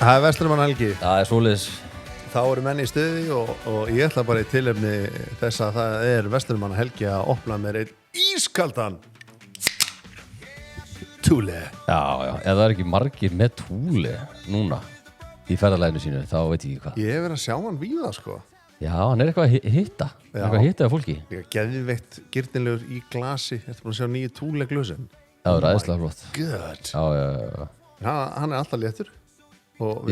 Það Vesturmannahelgi. Það svoleiðis. Þá eru menn í stuði og ég ætla bara í tilefni þess að það Vesturmannahelgi að opna mér einn ískaldan Thule. Já, ef það ekki margir með Thule núna í ferðalæðinu sínu, þá veit ég ekki hvað. Ég hef verið að sjá hann víða, sko. Já, hann eitthvað að hitta. Eitthvað að hitta af fólki. Ég er geðveikt girnilegur í glasi. Þetta er búin að sjá nýju Thule glösin. Já, það er æðislega flott. Good. Já. Hann er alltaf léttur.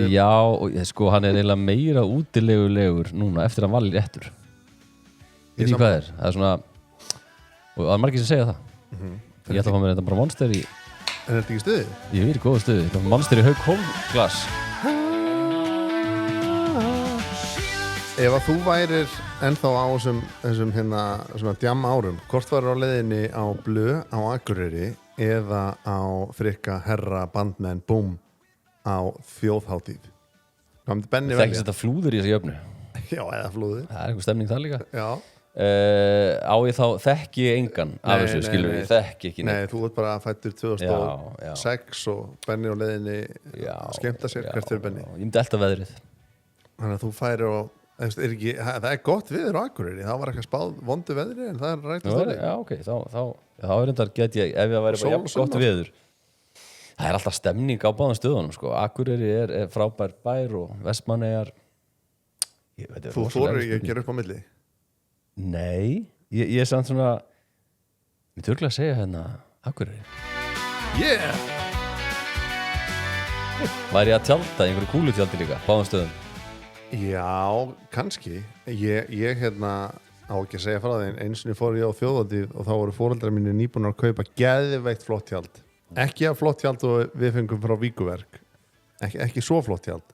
Já, og sko hann er eiginlega meira útilegulegur núna eftir að hann var léttur. Veit ekki hvað það er svona, og það er margir sem segja það. Ég ætla að fá mér þetta bara Monster í. En er þetta ekki stuði? Ég er í góða stuði. Þetta er Monster í Hauk Hólmglas. Ef að þú værir ennþá á þessum hérna svona djam árum, hvort var á leiðinni á Blö á Akureyri eða á Frikka Herra Bandmenn Búm á Þjóðhátíð? Hvað myndi Benni Það er ekki þetta flúður í þessi jöfnu. Já, eða flúði. Það er einhver stemning það líka. Já. Á ég þá þekki ég engan af þessu, skilur við, þekki ekki neitt. Nei, þú ert bara fættur 2006 og Benni á leiðinni skemmta sér. Hvert er Benni? Ég myndi elta veðrið. Þannig að þú færir og það er gott viður á Akureyri. Það var ekki spáð vondu veðri en það er rætt að stóri. Já, ok, þá er þetta get ég, ef það væri bara jafn gott veður. Það er alltaf stemning á báðum stöðunum, sko. Akureyri er frábær bær og Vestmannaeyjar. Þú þorir ekki að gera upp á milli? Nei, ég er samt svona, mér törglega að segja hérna Akureyri. Yeah! Væri ég að tjálta í einhverju kúlutjaldi líka, báðum stöðum? Já, kannski. Ég hérna á ekki að segja frá því, eins og ég fór ég á Þjóðhátíð og þá voru foreldrar mínir nýbúnar að kaupa geðveikt flott tjald. Ekki að flott tjald og við fengum frá Víkuverk. Ekki svo flott tjald.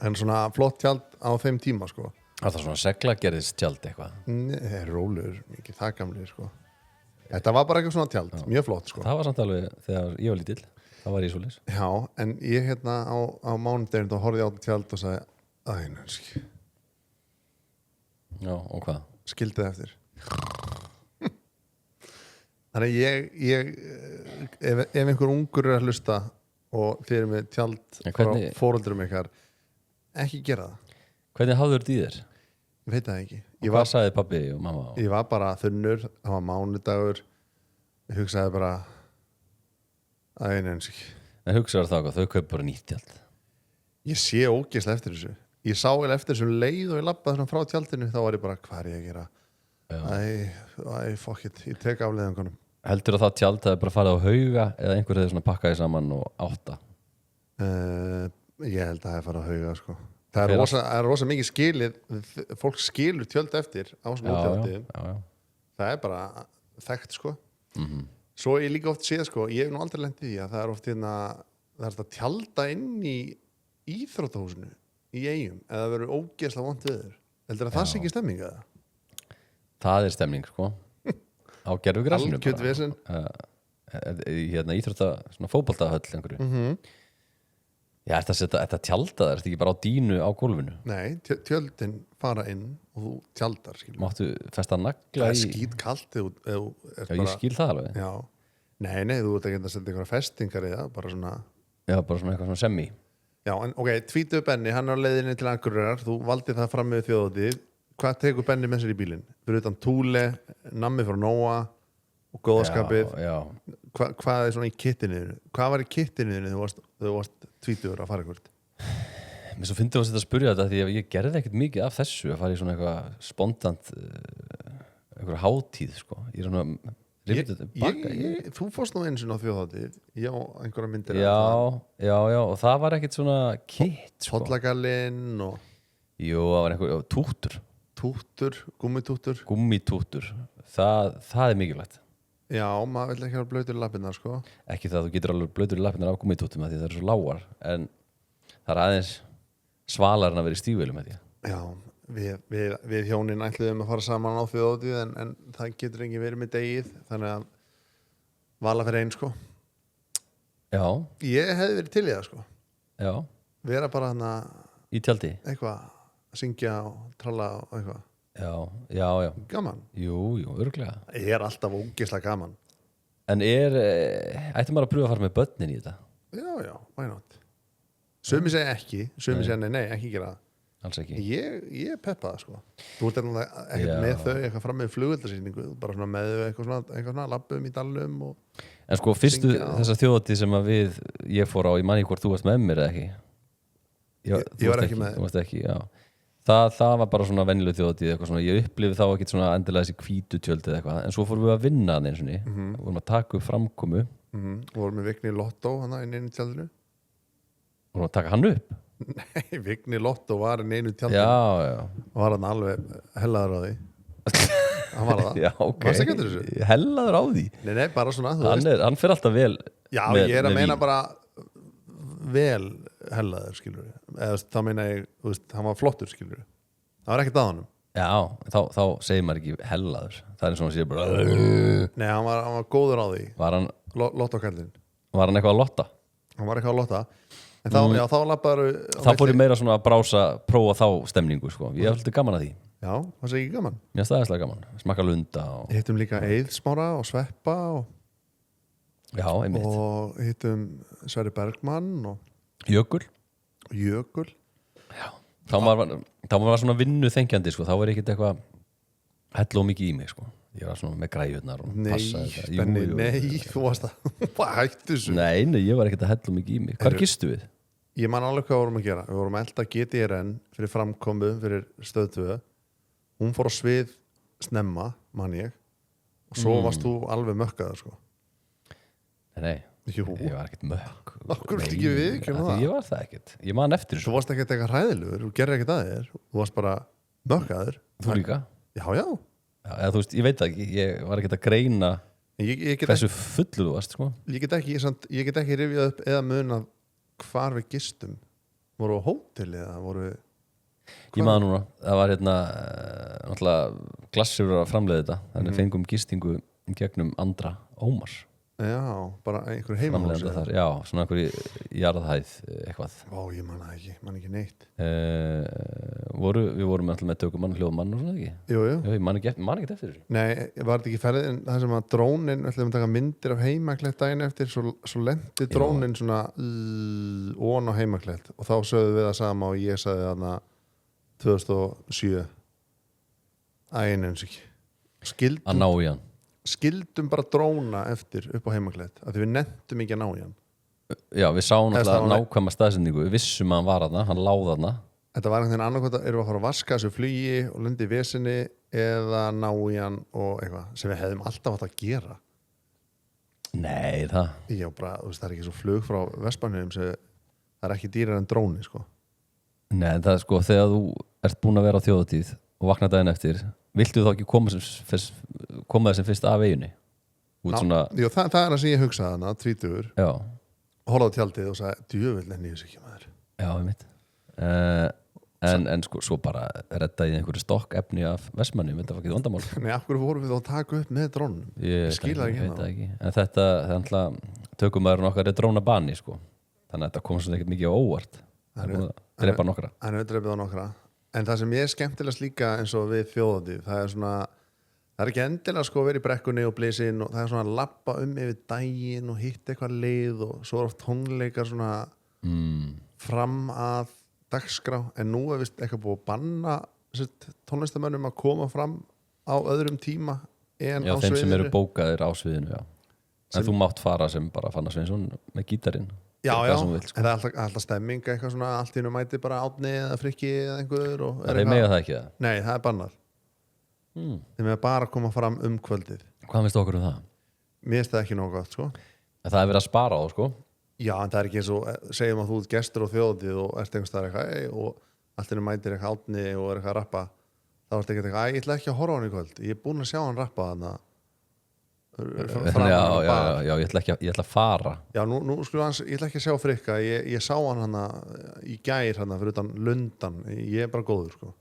En svona flott tjald á þeim tíma, sko. Það er svona seglagerðis tjald eitthvað. Nei, rólur, ekki það gamlir, sko. Þetta var bara eitthvað svona tjald, mjög flott, sko. Það var samt alveg þegar ég var lítill. Það var ég svoleiðis. Já, en ég hérna á mánudaginn þá horfði ég á þetta tjald og sagði æ, já, og hvað? Skildi það eftir. Þannig ef einhver ungur er að hlusta og þið eru með tjald frá foreldrum ykkar, ekki gera það. Hvernig hafður þetta í þér? Ég veit það ekki. Hvað sagði pabbi og mamma? Ég var bara þunnur, það var mánudagur. Ég hugsaði bara En hugsaðu það hvað, þau kaupa bara nýtt tjald. Ég sé ógeðslega eftir þessu. Ég sá eftir þessu leið og ég labbaði svona frá tjaldinu, þá var ég bara, hvað er ég að gera? Fuck it, ég tek afleiðangunum. Heldur það tjald að það bara farið á hauga eða einhver hefði svona pakkaði saman og átta? Ég held að það hefði farið á hauga, sko. Það er rosa mikið skilið, fólk skilur tjöld eftir á svona tjaldið. Það er bara þekkt, sko. Svo ég líka oft séð, sko, ég hef nú aldrei lent í því að það er oft hérna, það er að tjalda inn í íþróttahúsinu í Eyjum eða það verður ógeðslega vont viður. Heldur að það sé ekki stemming eða? Það er stemming, sko. Á gerfugrasinu bara. Algjört vesen. Hérna íþrótta, svona fótboltahöll einhverju. Já, þetta tjaldað, er þetta ekki bara á dínu á gólfinu? Nei, tjöldin fara inn og þú tjaldar, skilur. Máttu festa nagla í... Það er skítkalt Já, ég skil það alveg. Já. Nei, þú ert ekki að setja einhverja festingar í það, bara svona... Já, bara svona eitthvað svona semi. Já, en ok, tvítuðu Benni, hann er á leiðinni til Akureyrar, þú valdið það fram með Þjóðhátíð. Hvað tekur Benni með sér í bílinn? Fyrir utan Thule, nammi frá Nóa og góðaskapið. Já. Hvað er svona í kittinu? Hvað var í kittinu þegar þú varst tvítuður að fara eitthvað? Mér svo fyndi að spyrja þetta því að ég gerði ekkert mikið af þessu að fara í svona eitthvað spontant eitthvað hátíð, sko. Ég er svona rifið tilbaka. Þú fórst nú eins og á Þjóðhátíð. Já, einhverja myndir. Já, og það var ekkert svona kitt, sko. Tollagallinn og... Jú, það var einhver túttur. Túttur, gúmmitúttur. Gúmmitúttur. Það er mikilvægt. Já, maður vil ekki vera blautur í lappirnar, sko. Ekki það, þú getur alveg blautur í lappirnar af gúmmitúttum því það eru svo lágar, en það er aðeins svalar en að vera í stígvélum, held ég. Já, við hjónin ætluðum að fara saman á Þjóðhátíð en það getur engin verið með degið, þannig að vala fyrir einn, sko. Já. Ég hefði verið til í það, sko. Já. Vera bara hana... Í tjaldi? Eitthvað, að syngja og tralla og eitthvað. Já. Gaman? Jú, örugglega. Ég er alltaf ógeðslega gaman. En ættum maður að pröfa að fara með börnin í þetta? Já, why not? Sumi segja ekki, sumi segja nei, ekki gera það. Alls ekki. Ég peppa það sko. Þú ert ekkert með þau eitthvað fram með flugveldasýningu, bara svona með þau eitthvað svona labbum í dalnum og... En sko, fyrstu þessar þjóðatíð sem að ég fór á, ég man ekki hvort þú varst með mér eða ekki. Ég var ekki með þér. Þú varst ekki, já. Það var bara svona venjuleg þjóðatíð eitthvað svona, ég upplifði þá ekki svona endilega þessi hvítu tjöld eða eitthvað, en svo fórum við að vinna hann eins og vorum að taka upp framkomu. Vorum við Vigni Lotto hann inn í tjaldinu. Vorum að taka hann upp? Nei, Vigni Lotto var inn í einu tjaldinu. Já. Og var hann alveg hellaður á því. Hann var það. Já, ok. Varstu ekki eftir þessu? Hellaður á því? Nei, bara svona. Hann fer alltaf vel. Já, ég er að meina bara vel hellaður, skilur við. Eða þá meina ég, þú veist, hann var flottur, skilur við. Það var ekkert að honum. Já, þá segir maður ekki hellaður. Það er svona að segja bara... Nei, hann var góður á því. Var hann... Lottokallinn. Var hann eitthvað að lotta? Hann var eitthvað að lotta. En þá labbaður... Þá fór ég meira svona að prófa þá stemningu, sko. Ég hef alltaf gaman að því. Já, það sé ekki gaman. Mér finnst það aðeinslega gaman. Smakka lunda og... Hittum líka Eið Smára og Sveppa og... Já, einmitt. Og hittum Sverri Bergmann og... Jökul. Já. Þá var svona vinnu þengjandi, sko. Þá var ekkert eitthvað hella og mikið í mig, sko. Ég var svona með græjurnar og passaði þetta. Nei, þú varst að hættu þessu. Nei, ég var ekkert að hella og mikið í mig. Hvar gistu við? Ég man alveg hvað við vorum að gera. Við vorum að elda GTRN fyrir framkomu, fyrir stöð 2. Hún fór á svið snemma, man ég. Og svo varst þú alveg mökkaður, sko. Nei, Jú. Ég var ekkert mökk. Akkur viltu ekki viðurkenna það? Ég var það ekkert. Ég man eftir þessu. Þú varst ekkert eitthvað hræðilegur, þú gerir ekkert að þér. Þú varst bara mökkaður. Þú líka? Já. Já, þú veist, ég veit það ekki. Ég var ekkert að greina hversu fullur þú varst, sko. Ég get ekki rifjað upp eða munað hvar við gistum. Voru á hóteli eða voru við... Ég maður núna, það var náttúrulega glassur að framleiða þetta. Þannig fengum gistingu gegnum Andra Ómars. Já, bara einhverju heimahús. Já, svona einhverju jarðhæð eitthvað. Ég man ekki neitt. Við vorum alltaf með tökumann, hljóðmann og svona ekki? Jú. Ég man ekki eftir þessu. Nei, var þetta ekki ferðið en það sem að drónin, við ætlum að taka myndir af Heimaklætt daginn eftir, svo lendi drónin svona ón á Heimaklætt og þá sögðu við það sama og ég sagði þarna 2007 eins og ekki. Að ná í hann. Skildum bara dróna eftir upp á Heimaklætt af því við nenntum ekki að ná í hann. Já, við sáum alltaf nákvæma staðsendingu. Við vissum að hann var þarna, hann láð þarna. Þetta var einhvern veginn annarkvæmt erum við að fara að vaska þessu flugi og lendi í vesinni eða ná í hann og eitthvað sem við hefðum alltaf átt að gera. Nei, það. Já, bara, þú veist, það er ekki svo flug frá Vestmannaeyjum sem það er ekki dýrar en dróni, sko. Nei, en það er sko, þegar þú ert búin að vera á þjóðatíð og vakna daginn eftir, viltu þá ekki koma þessum fyrst af veginni? Jú, það er það sem ég hugsaði hana, 30 horfði á tjaldið og sagði, djöfull en ég þessu ekki maður. Já, ég mitt. En sko, svo bara reddaði einhverju stokkefni af Vestmannaeyjum, þetta var ekki vandamál. Nei, af hverju vorum við þá að taka upp með drónum? Ég skil það ekki. En þetta, tökumæðurinn okkar er drónabani, sko. Þannig að þetta kom svona ekkert mikið á óvart. Það er drepa nokkra. Hann er drepið á nokkra. En það sem ég er skemmtilegast líka eins og við þjóðatíð, það er svona, það er ekki endilega sko að vera í brekkunni og blísinn og það er svona að labba yfir daginn og hitta eitthvað leið og svo er oft tónleikar svona fram að dagskrá, en nú er vist eitthvað búið að banna tónlistamönnum að koma fram á öðrum tíma en á sviðinu. Já, þeim sem eru bókaðir á sviðinu, já. En þú mátt fara sem bara Fannar Sveinsson með gítarinn. Já, en það er alltaf stemming eitthvað svona, allt í nú mæti bara Árni eða Frikki eða einhver og það er mega það ekki það? Nei, það er bannað. Þeim er bara að koma fram kvöldið. Hvað finnst okkur um það? Mér finnst það ekki nóg gott, sko. En það er verið að spara á, sko? Já, en það er ekki eins og segjum að þú ert gestur á þjóðatíð og ert einhvers staðar eitthvað og allt í nú mætir eitthvað Árni og er eitthvað að rappa, þá ert ekki eitthvað, ég ætla ekki að horfa á hann í kvöld, ég er búin að sjá hann rappa þarna. Já, ég ætla að fara. Já, nú skulum hans, ég ætla ekki að sjá Frikka, ég sá hann hana í gær hana fyrir utan Lundan, ég er bara góður, sko.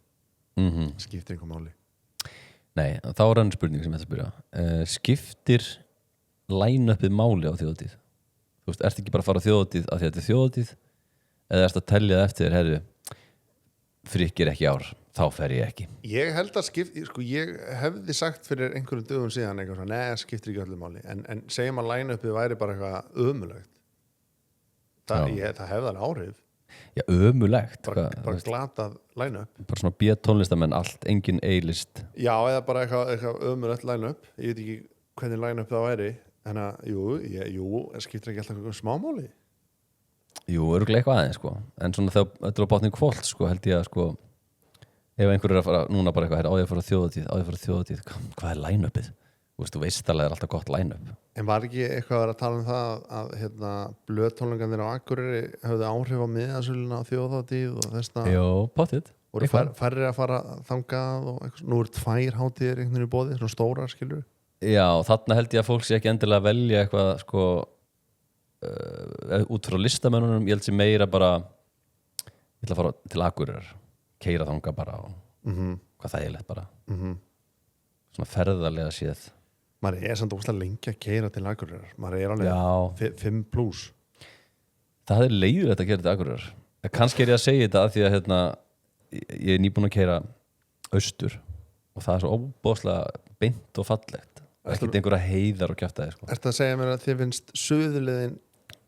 Skiptir einhver máli. Nei, þá er önnur spurning sem ég ætla að spyrja. Skiptir line-upið máli á þjóðatíð? Þú veist, ertu ekki bara að fara á þjóðatíð af því að þetta er þjóðatíð eða ertu að telja það eftir, herru, Frikki er ekki ár, þá fer ég ekki. Ég held að ég hefði sagt fyrir einhverjum dögum síðan eitthvað svona, neða, skiptir ekki öllu máli, en segjum að line-upið væri bara eitthvað ömulegt. Það hefði alveg áhrif. Já, ömulegt bara glatað line-up bara svona B-tónlistamenn allt, engin A-list já, eða bara eitthvað ömurlegt line-up ég veit ekki hvernig line-up það væri en að, jú, skiptir ekki alltaf einhverjum smámáli Jú, örugglega eitthvað aðeins sko en svona þegar þetta er á bátning kvöld sko held ég að sko ef einhver er að fara, núna bara eitthvað á ég að fara þjóðatíð, hvað er line-upið? Þú veist alveg er alltaf gott line-up En var ekki eitthvað að vera að tala um það að blöðtónleikarnir á Akureyri höfðu áhrif á miðasöluna á þjóðhátíð og þessna Jó, potið voru færri að fara þangað og eitthvað, nú eru 2 hátíðir einhvern veginn í boði, svona stórar skilur Já, þarna held ég að fólk sé ekki endilega að velja eitthvað sko út frá listamönnunum, ég held sé meira bara ég ætla að fara til Akureyrar keyra þangað bara og hvað þægilegt bara svona ferðarlega séð maður er samt óslega lengi að keyra til Akureyrar maður er alveg 5+. Það er leiðilegt að keyra til Akureyrar kannski er ég að segja þetta af því að ég er nýbúin að keyra austur og það er svo óbóðslega beint og fallegt ekkert einhverja heiðar og kjaftaði sko. Ertu að segja mér að þið finnst suðurleiðin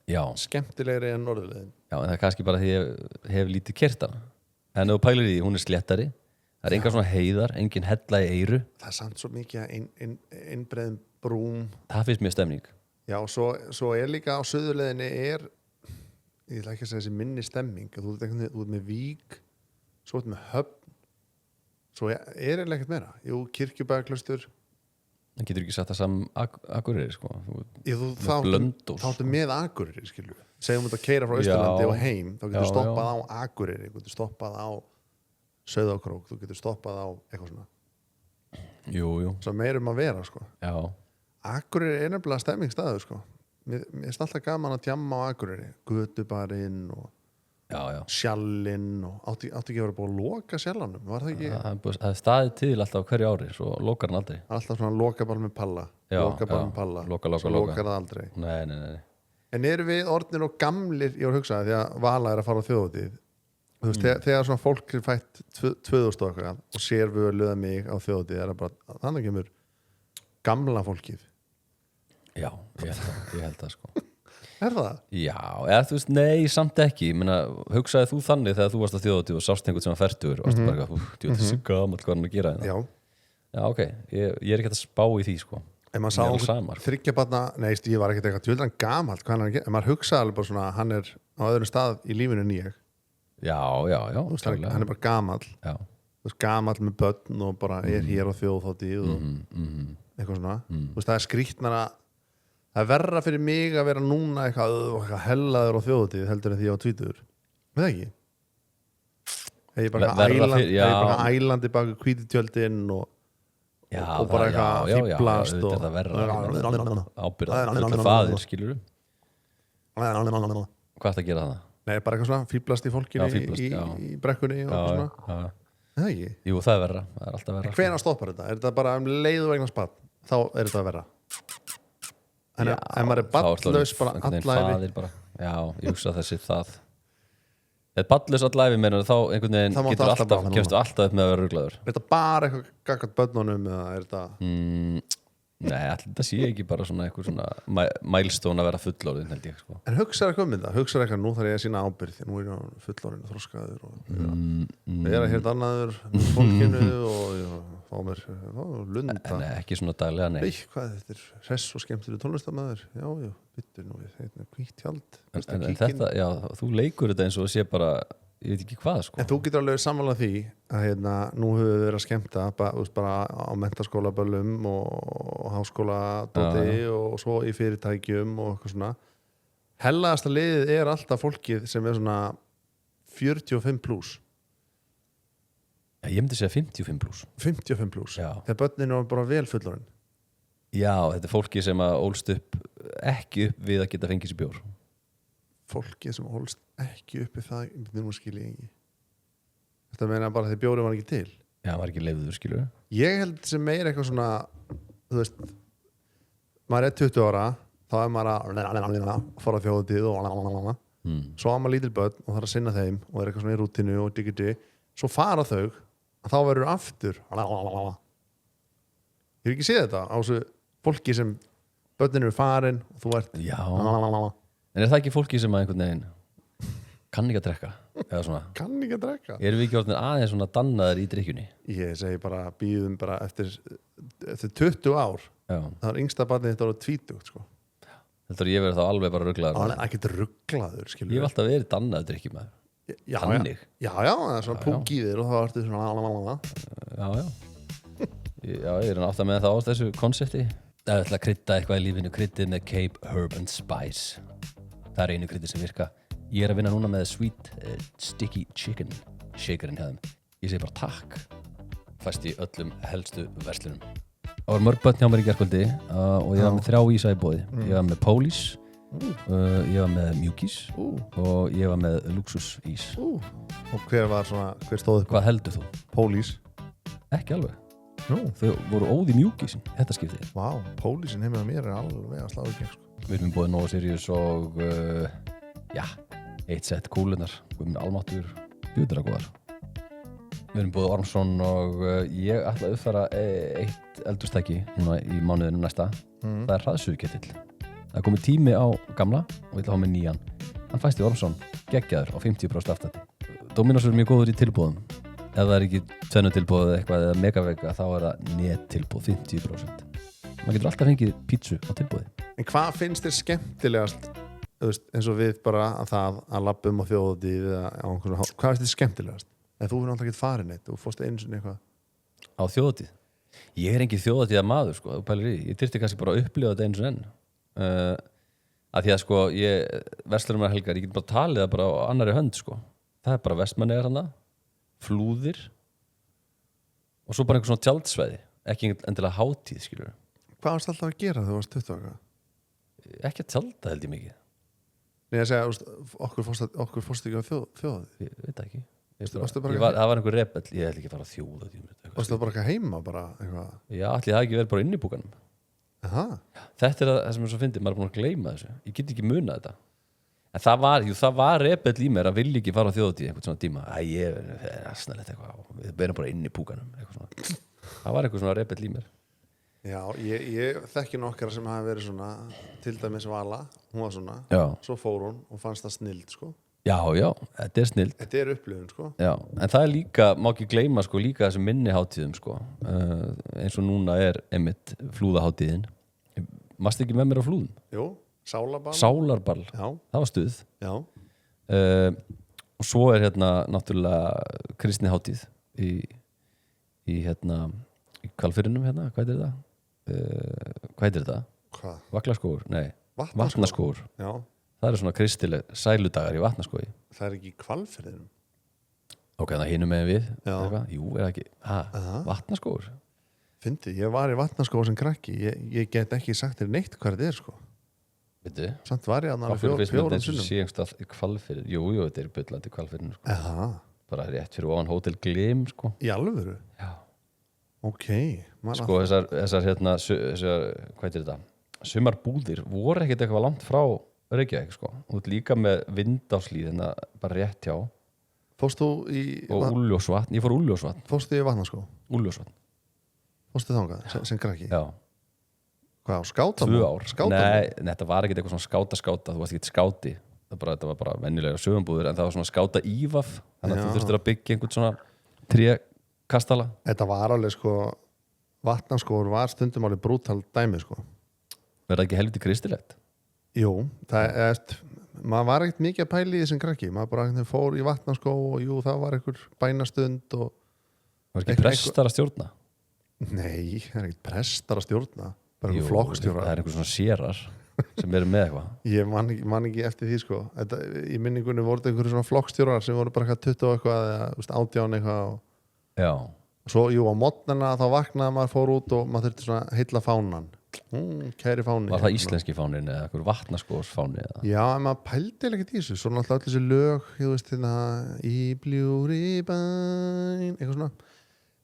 Já. Skemmtilegri en norðurleiðin? Já, en það er kannski bara því ég hef lítið keyrt hana en ef þú pælir í því, hún er sléttari það er engar svona heiðar, engin hella í eyru Það er samt svo mikið að innbreiðum brúm Það finnst mér stemning Já, svo er líka á suðurleiðinni ég ætla ekki að segja þessi minni stemming þú ert með Vík svo ert með Höfn svo er ekkert meira Jú, Kirkjubæjarklaustur Það getur ekki sagt það saman Akureyri sko. Þá áttu með Akureyri skilju segjum þetta að keyra frá Austurlandi og heim þá getur stoppað á Akureyri þú getur stoppað á Sauðárkrók þú getur stoppað á eitthvað svona Jú Svo meirum að vera sko Já. Akureyri er nefnilega stemmingstaður sko Mér er alltaf gaman að djamma á Akureyri Götubarinn og Sjallinn og átti ekki að vera búið að loka Sjallanum var það ekki? Það er staðið til alltaf hverju ári svo lokar hann aldrei Alltaf svona loka bara með palla loka bara með palla Loka lokar það aldrei Nei En erum við orðnir og gamlir ég var að hugsa því að Vala er að fara á þjóðhátíð Þú veist, þegar svona fólk er fætt 2000 og eitthvað og sér við að löða mig á þjóðhátíð er það bara þannig kemur gamla fólkið Já, ég held það sko Er það? Já, eða þú veist, nei, samt ekki hugsaði þú þannig þegar þú varst á þjóðhátíð og sást einhvern sem var fertugur og varst bara þessi gamall hvað hann að gera Já, ok, ég er ekki að spá í því sko En maður sá þryggjabarna ég var ekkert eitthvað tjóðan gamall hvað hann að gera en maður hugsaði alveg bara svona hann er á öðrum stað í lífinu en ég Já, hann er bara gamall gamall með börn og bara er hér á þjóðhátíð og eitthvað svona það er skrýtnara það er verra fyrir mig að vera núna eitthvað hellaður á þjóðhátíð heldur en því ég var 20 með það ekki ég er bara ælandi baka hvítitjöldin og bara eitthvað fýblast og það verra ábyrða faðir skilur hvað er það að gera það? Nei, bara eitthvað svona fýblast í fólkinu í brekkunni og svona það ekki? Jú, það er verra, það er alltaf verra Hvenær stoppar þetta? Er þetta bara leiðu vegna spatt? Þá er þetta verra en ef maður er badlaus bara allæfi Já, ég hugsa þessi það Ef badlaus allæfi meina þá einhvern veginn kemstu alltaf upp með að vera ruglaður Er þetta bara eitthvað gaggart börnunum eða er þetta Nei, allir þetta sé ekki bara svona eitthvað svona mælstón að vera fullorðin held ég sko. En hugsaðu eitthvað um þetta, hugsaðu eitthvað nú þarf ég að sína ábyrgð, nú er ég fullorðin og þroskaður og ég er að hérna annaður fólkinu og fá mér lunda En ekki svona daglega, nei Hvað þetta er hress og skemmtileg tónlistarmaður Já, byttur nú við hvítt tjald En þetta, já, þú leikur þetta eins og sé bara ég veit ekki hvað sko En þú getur alveg samanlega því að nú höfum við verið að skemmta bara á menntaskólaböllum og háskóladóti og svo í fyrirtækjum og eitthvað svona Hellaðasta liðið er alltaf fólkið sem er svona 45+. Já, ég myndi segja 55+. 55+. Já. Þegar börnin er bara vel fullorðin Já, þetta er fólkið sem að ólst upp ekki upp við að geta fengið sér bjór Fólkið sem ólst ekki uppi það nú skil ég ekki Þetta meina bara þegar bjórið var ekki til Já, var ekki leyfður, skilur Ég held sem meira eitthvað svona þú veist maður er 20 ára þá er maður að fara á þjóðhátíð og svo á maður lítil börn og þarf að sinna þeim og er eitthvað svona í rútinu og digiti svo fara þau að þá verður aftur Ég hef ekki séð þetta á þessu fólki sem börnin eru farin og þú ert Já En er það ekki fólki sem að einhvern veginn kann ekki að drekka eða svona, kann ekki að drekka erum við ekki orðin aðeins svona dannaðar í drykkjunni? ég segi bara bíðum bara eftir 20 ár Já, það var yngsta barnið þetta ára 20 sko. heldur ég verið þá alveg bara rugglaður hann er ekkert rugglaður Ég hef alltaf verið dannaður drykkjumæður já, Þannig? já, það er svona púk í þér og þá ertu svona Já Já, ég er átt að með það á þessu konsepti Það er ætla að krydda eitthvað í lífinu kryddið með Cape Herb and Spice Það er einu kryddið sem virka Ég er að vinna núna með Sweet Sticky Chicken shakerinn hjá þeim Ég segi bara takk Fæst í öllum helstu verslunum Það var mörg börn hjá mér í gærkvöldi og ég var með 3 ísa í boði Ég var með Police ég var með Mjúkís og ég var með Luxus ís og hver stóð upp Hvað heldur þú? Police Ekki alveg Þau voru óði Mjúkísin þetta skiptið Vá, Policein heimið að mér er alveg að slá ekki sko. Við erum búið Nova Sirius og eitt sett kúlunar Guðmund Almáttur Júdra góðar Við erum búið Ormsson og ég ætla að uppfæra eitt eldurstæki núna í mánuðinu næsta Það er hraðsuðuketill Það er komið tími á gamla og ég ætla að hafa með nýjan Hann fæst í Ormsson, geggjaður á 50% aftætti Dominos er mjög góður í tilbúðum Ef það er ekki tvennutilbúð eða eitthvað eða megavega þá er það nettilbúð 50%. Maður getur alltaf fengið pítsu á tilbúði. En hvað finnst þér skemmtilegast eins og við bara að labba á þjóðhátíð eða á einhverjum hvað finnst þér skemmtilegast? Eða þú fyrir alltaf ekki farin eitt þú fórst einu sinni eitthvað Á þjóðhátíð? Ég er engin þjóðhátíða maður sko, þú pælir í. Ég þyrfti kannski bara að upplifa þetta einu sinni enn. Að því að sko verslunarhelgar, ég get bara talið það bara á annarri hönd sko. Það er bara Vestmannaeyjar þarna flúðir og svo bara einhver svona tjaldsvæði ekki endilega hátíð skilur Hvað varst alltaf að gera þegar þú varst 20 ára? Ekki að tjalda held ég mikið Nei að segja, okkur fórst ekki á þjóðhátíð Ég veit ekki það var einhver rebell, ég held ekki að fara á þjóðhátíð Varstu það bara ekki heima bara eitthvað? Já, allir það ekki verið bara inn í búkanum Þetta er það sem er svo fyndið maður er búin að gleyma þessu, ég get ekki munað þetta En það var rebell í mér að vilja ekki fara á þjóðhátíð einhvern svona tíma ég er aðsnæðilegt eitthvað við berum bara inn í púkanum það var einhver svona rebell í mér Já, ég þekki nokkara sem hafa verið svona til dæmis Vala, hún var svona svo fór hún og fannst það snild sko. Já, þetta er snild Þetta er upplifun sko. Já, en það er líka, má ekki gleyma sko, líka þessi minni hátíðum sko. Eins og núna er einmitt flúðahátíðin Mast ekki með mér á flúðum? Jú Sálarball, Já. Það var stuð Já. Og svo er hérna náttúrulega kristni hátíð í Hvalfirðinum hérna, hvað er það? Hvað heitir þetta? Hvað? Vaklaskógur? Nei, Vatnaskógur Já. Það er svona kristileg sæludagar í Vatnaskógi Það er ekki í Hvalfirðinum Ok, það hinum með við Já. Jú, er það ekki Vatnaskógur? Fyndi, ég var í Vatnaskógur sem krakki ég get ekki sagt þér neitt hvað þetta er sko Veitu? Samt var ég að fjórum sinnum Hvalfirð, jú, þetta er byllandi Hvalfirðin sko. Bara rétt fyrir ofan Hótel Glim sko. Í alvöru? Já. Ok Sko þessar hérna hvað er þetta? Sumarbúðir voru ekkert eitthvað langt frá Reykjavík sko. Og líka með Vindáslíð hérna bara rétt hjá Fórst þú í og Úlfljótsvatn, ég fór Úlfljótsvatn Fórst þú í Vatnaskó? Úlfljótsvatn Fórstu þangað sem krakki? Já Hvað, á skáta? 2 ár Nei, þetta var ekkert eitthvað svona skáta þú varst ekkert skáti þetta var bara venjulega sögumbúður en það var svona skáta ívaf þannig að þú þurftir að byggja einhvern svona trékastala Þetta var alveg sko Vatnaskóur var stundum alveg brútal dæmi sko Verða ekki helviti kristilegt? Jú, það er maður var ekkert mikið að pæla í þessum krakki maður bara fór í Vatnaskó og jú, það var einhver bænastund og Var ekki prestar að stjórna? Nei, það er ekkert prestar að stjórna bara einhver flokkstjórar Það er einhver svona sérar sem eru með eitthvað Ég man ekki eftir því sko þetta, í minningunni voru þetta einhverju svona flokkstjórar sem voru bara 20 og eitthvað eða 18 eitthvað og svo jú á mótnana þá vaknaði maður fór út og maður þurfti svona heilla fánan kæri fáni Var það íslenski fánin eða einhver vatnaskósfáni eða? Já, en maður pældi ekkert í þessu svo náttúrulega öll þessi lög þú veist hérna í bljúri bæn eitthvað svona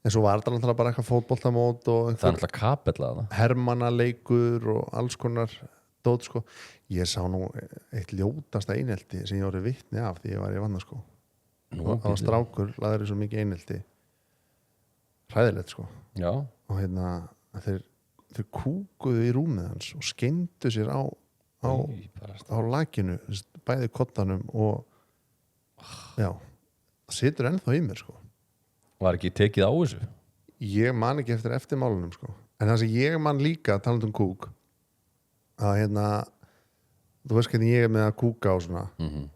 en svo var þetta náttúrulega bara eitthvað fótboltamót og það er náttúrulega kapella hermannaleikur og alls konar dót sko. Ég sá nú eitt ljótasta einelti sem ég orðið vitni af því ég var í Vatnaskó það var strákur, laður svo mikið einelti hræðilegt sko Já. og hérna þeir kúkuðu í rúmið hans og skeindu sér á lakinu bæði kottanum og Já, það situr ennþá í mér sko. Var ekki tekið á þessu? Ég man ekki eftir málunum sko. En það sem ég man líka talandi um kúk að hérna þú veist hvernig ég með að kúka og svona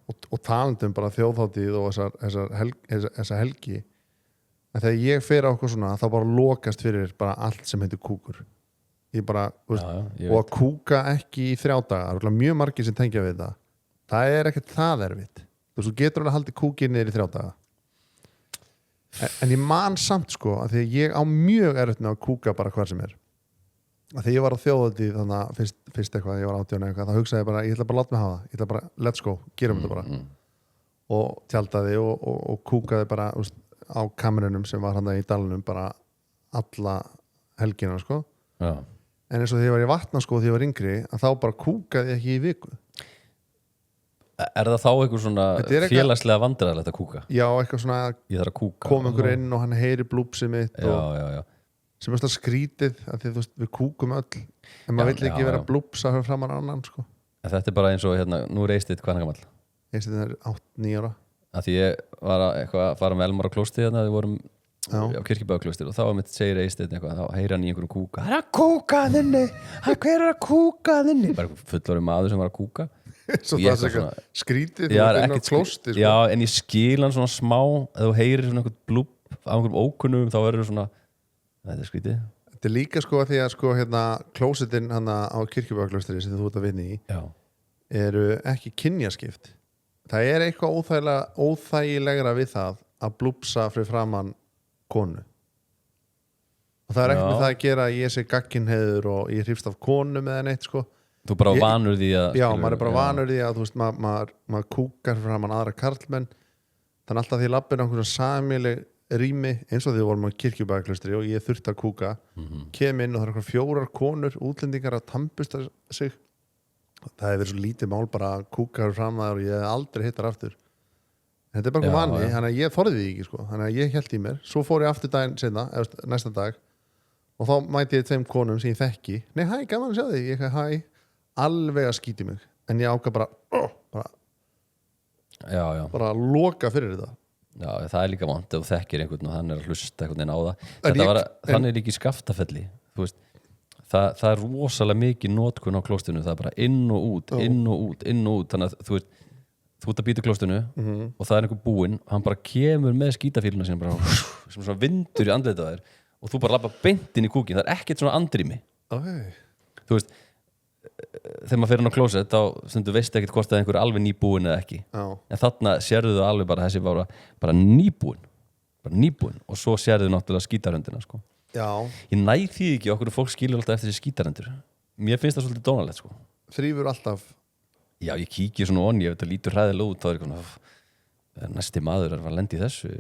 og talandi um bara þjóðhátíð og þessa helgi en þegar ég fer á okkur svona þá bara lokast fyrir bara allt sem heitir kúkur ég bara, og að kúka ekki í 3 daga, mjög margir sem tengja við það er ekkert það erfitt þú getur alveg haldið kúkið niður í 3 daga en ég man samt sko að því að ég á mjög erfitt með að kúka bara hvar sem er að því ég var á þjóðhátíð þannig að fyrst eitthvað, ég var 18 eitthvað þá hugsaði ég bara, ég ætla bara að láta mig hafa ég ætla bara, let's go, gerum þetta bara og tjaldaði og kúkaði bara á kamerunum sem var hann í dalnum bara alla helgina sko Já. En eins og þegar ég var í vatna sko þegar ég var yngri að þá bara kúkaði ég ekki í viku Er það þá eitthvað svona félagslega vandræðilegt að kúka? Já, eitthvað svona Ég þarf að kúka kom einhver inn og hann heyri blúpsið mitt Já. sem er skrítið að því, veist, við kúkum öll en maður vill ekki vera blúpsa framar annan sko. En þetta er bara eins og hérna, nú er Eysteinn hvað hann gamall? Eysteinn er 8-9 ára Að því ég var að fara með Elmar á klósti hérna, við vorum á Kirkjubæðaklóstir og þá mitt segir Eysteinn eitthvað, þá heyrir hann í einhverjum kúka hann er að kúka þinni, hver er að kúka þinni bara fullorðið maður sem var að kúka svo það er eitthvað skrítið þú inn á klósti sko. Já, en ég skil hann svona smá ef þú heyrir svona einhvern blúpp á einhverjum ókunnum, þá verður svona þetta er skrítið Þetta er líka sko að því að sko hérna klósitin hann á Kirkjubæðaklóstri sem þú ert að vinna í eru ekki kynjaskipt það er eitthvað óþægilegra við það að blúpsa fyrir framann konu og það er ekkert með það að gera að ég sé gagginheiður og ég hrifst af konum eða neitt sko Þú bara vanur því að Já, maður er bara vanur því að þú veist maður kúkar fyrir framann aðra karlmenn þannig alltaf því ég lappir á einhverjum sameiginleg rými eins og því við vorum á Kirkjubæðaklaustri og ég þurfti að kúka kem inn og það er eitthvað 4 konur útlendingar að tampusta sig það hefur verið svo lítið mál bara að kúka fyrir framann og ég hef aldrei hittar aftur þetta er bara vanni, þannig að ég þorði því ekki sko. Þannig að ég held í mér, svo fór ég aftur daginn seinna, næsta dag og þá mæti ég 2 konum sem ég þekki nei, hæ, gaman að sjá þig, ég hæ alveg að skíti mig, en ég ákvað bara að loka fyrir þetta Já, það er líka vant ef þú þekkir einhvern og hann er að hlusta einhvern veginn á það þannig er líka í Skaftafelli þú veist, það er rosalega mikið notkun á klóstinu, það er bara inn og út þannig að þú veist þú ert að býta klóstinu og það er einhver búinn og hann bara kemur með skítafíluna sína bara sem svona vindur í andlitið á þér og þú bara labba beint inn í kúkin, það er ekkert svona andrými þú veist þegar maður fer inn á klósett þá stundu veist ekkert hvort það er einhver alveg nýbúinn eða ekki en þarna sérðu þú alveg bara þessi bara nýbúinn og svo sérðu náttúrulega skítarhöndina sko. Ég næ því ekki okkur fólk skilur alltaf eftir þessi skítarhöndur mér finnst það svolítið dónalegt sko. Þrýfur alltaf Já, ég kíki svona onni, ef þetta lítur hræðilega út þá er eitthvað næsti maður að lendi í þessu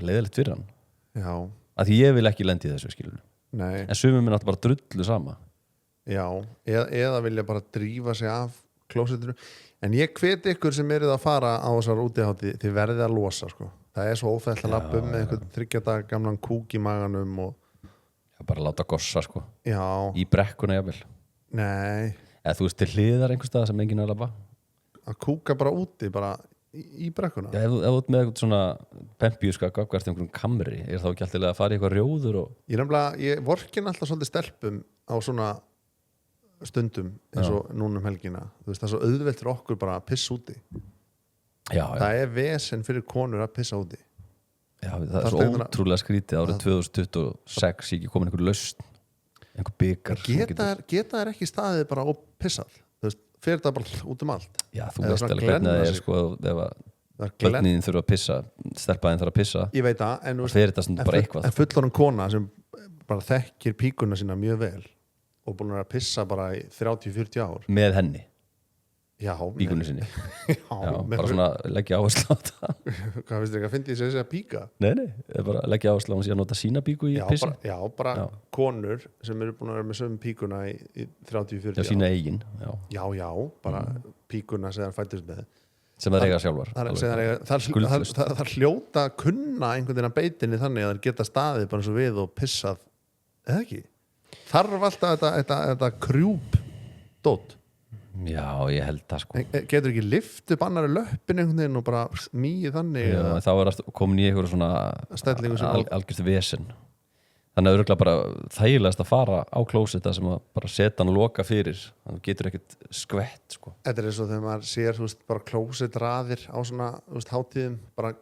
leiðilegt fyrir hann Já. Að því ég vil ekki lendi í þessu skilur Nei. En sumum er náttúrulega bara drullu sama Já, eða vilja bara drífa sig af klósettinu en ég hveti ykkur sem eruð að fara á þessar útihátti þið verðið að losa sko. Það er svo óþægt að lappa með einhvern 3 daga gamlan kúk í maganum og bara láta gossa sko. Í brekkuna jafnvel Nei Eða þú veist til hliðar einhvers stað sem enginn er að labba að kúka bara úti bara í brekkuna Já, ef þú ert með eitthvað svona pempjúska gagvart einhverjum kamri er þá ekki alltaf að fara í eitthvað rjóður og... Ég vorkin alltaf svolítið stelpum á svona stundum eins og núna helgina þú veist það er svo auðvelt fyrir okkur bara að pissa úti það er vesen fyrir konur að pissa úti Já, það er svo ótrúlega skrítið árið 2026 ekki komin einhver lausn einhver byggar geta þær ekki staðið bara og pissað þú veist, fyrir það bara út allt Já, þú veist alveg hvernig það er sko ef að börnin þurfa að pissa stelpaðin þarf að pissa ég veit það, en fyrir þetta stundur bara eitthvað en fullorðin kona sem bara þekkir píkuna sína mjög vel og búin að pissa bara í 30-40 ár með henni píkunni sinni bara svona leggja áherslu á það hvað finnst þér ekki að fyndi þess að píka? Nei, bara leggja áherslu á að nota sína píku í pissin bara konur sem eru búin að vera með sömu píkuna í 30-40 ár sína eigin bara píkuna sem það fættist með sem það eiga sjálfar það hljóta að kunna einhvern veginn að beitinni þannig að það geta staðið bara eins og við og pissað eða ekki þarf alltaf þetta krjúp dót Já, ég held það sko Getur ekki lift upp annari löppin einhvern veginn og bara mýið þannig Já, þá komin í einhverju svona stellingu sem algjört vesen þannig að örugglega bara þægilegast að fara á klósetta sem að bara setja hann og loka fyrir þannig getur ekkert skvett sko. Þetta eins og þegar maður sér bara klósettraðir á svona hátíðum bara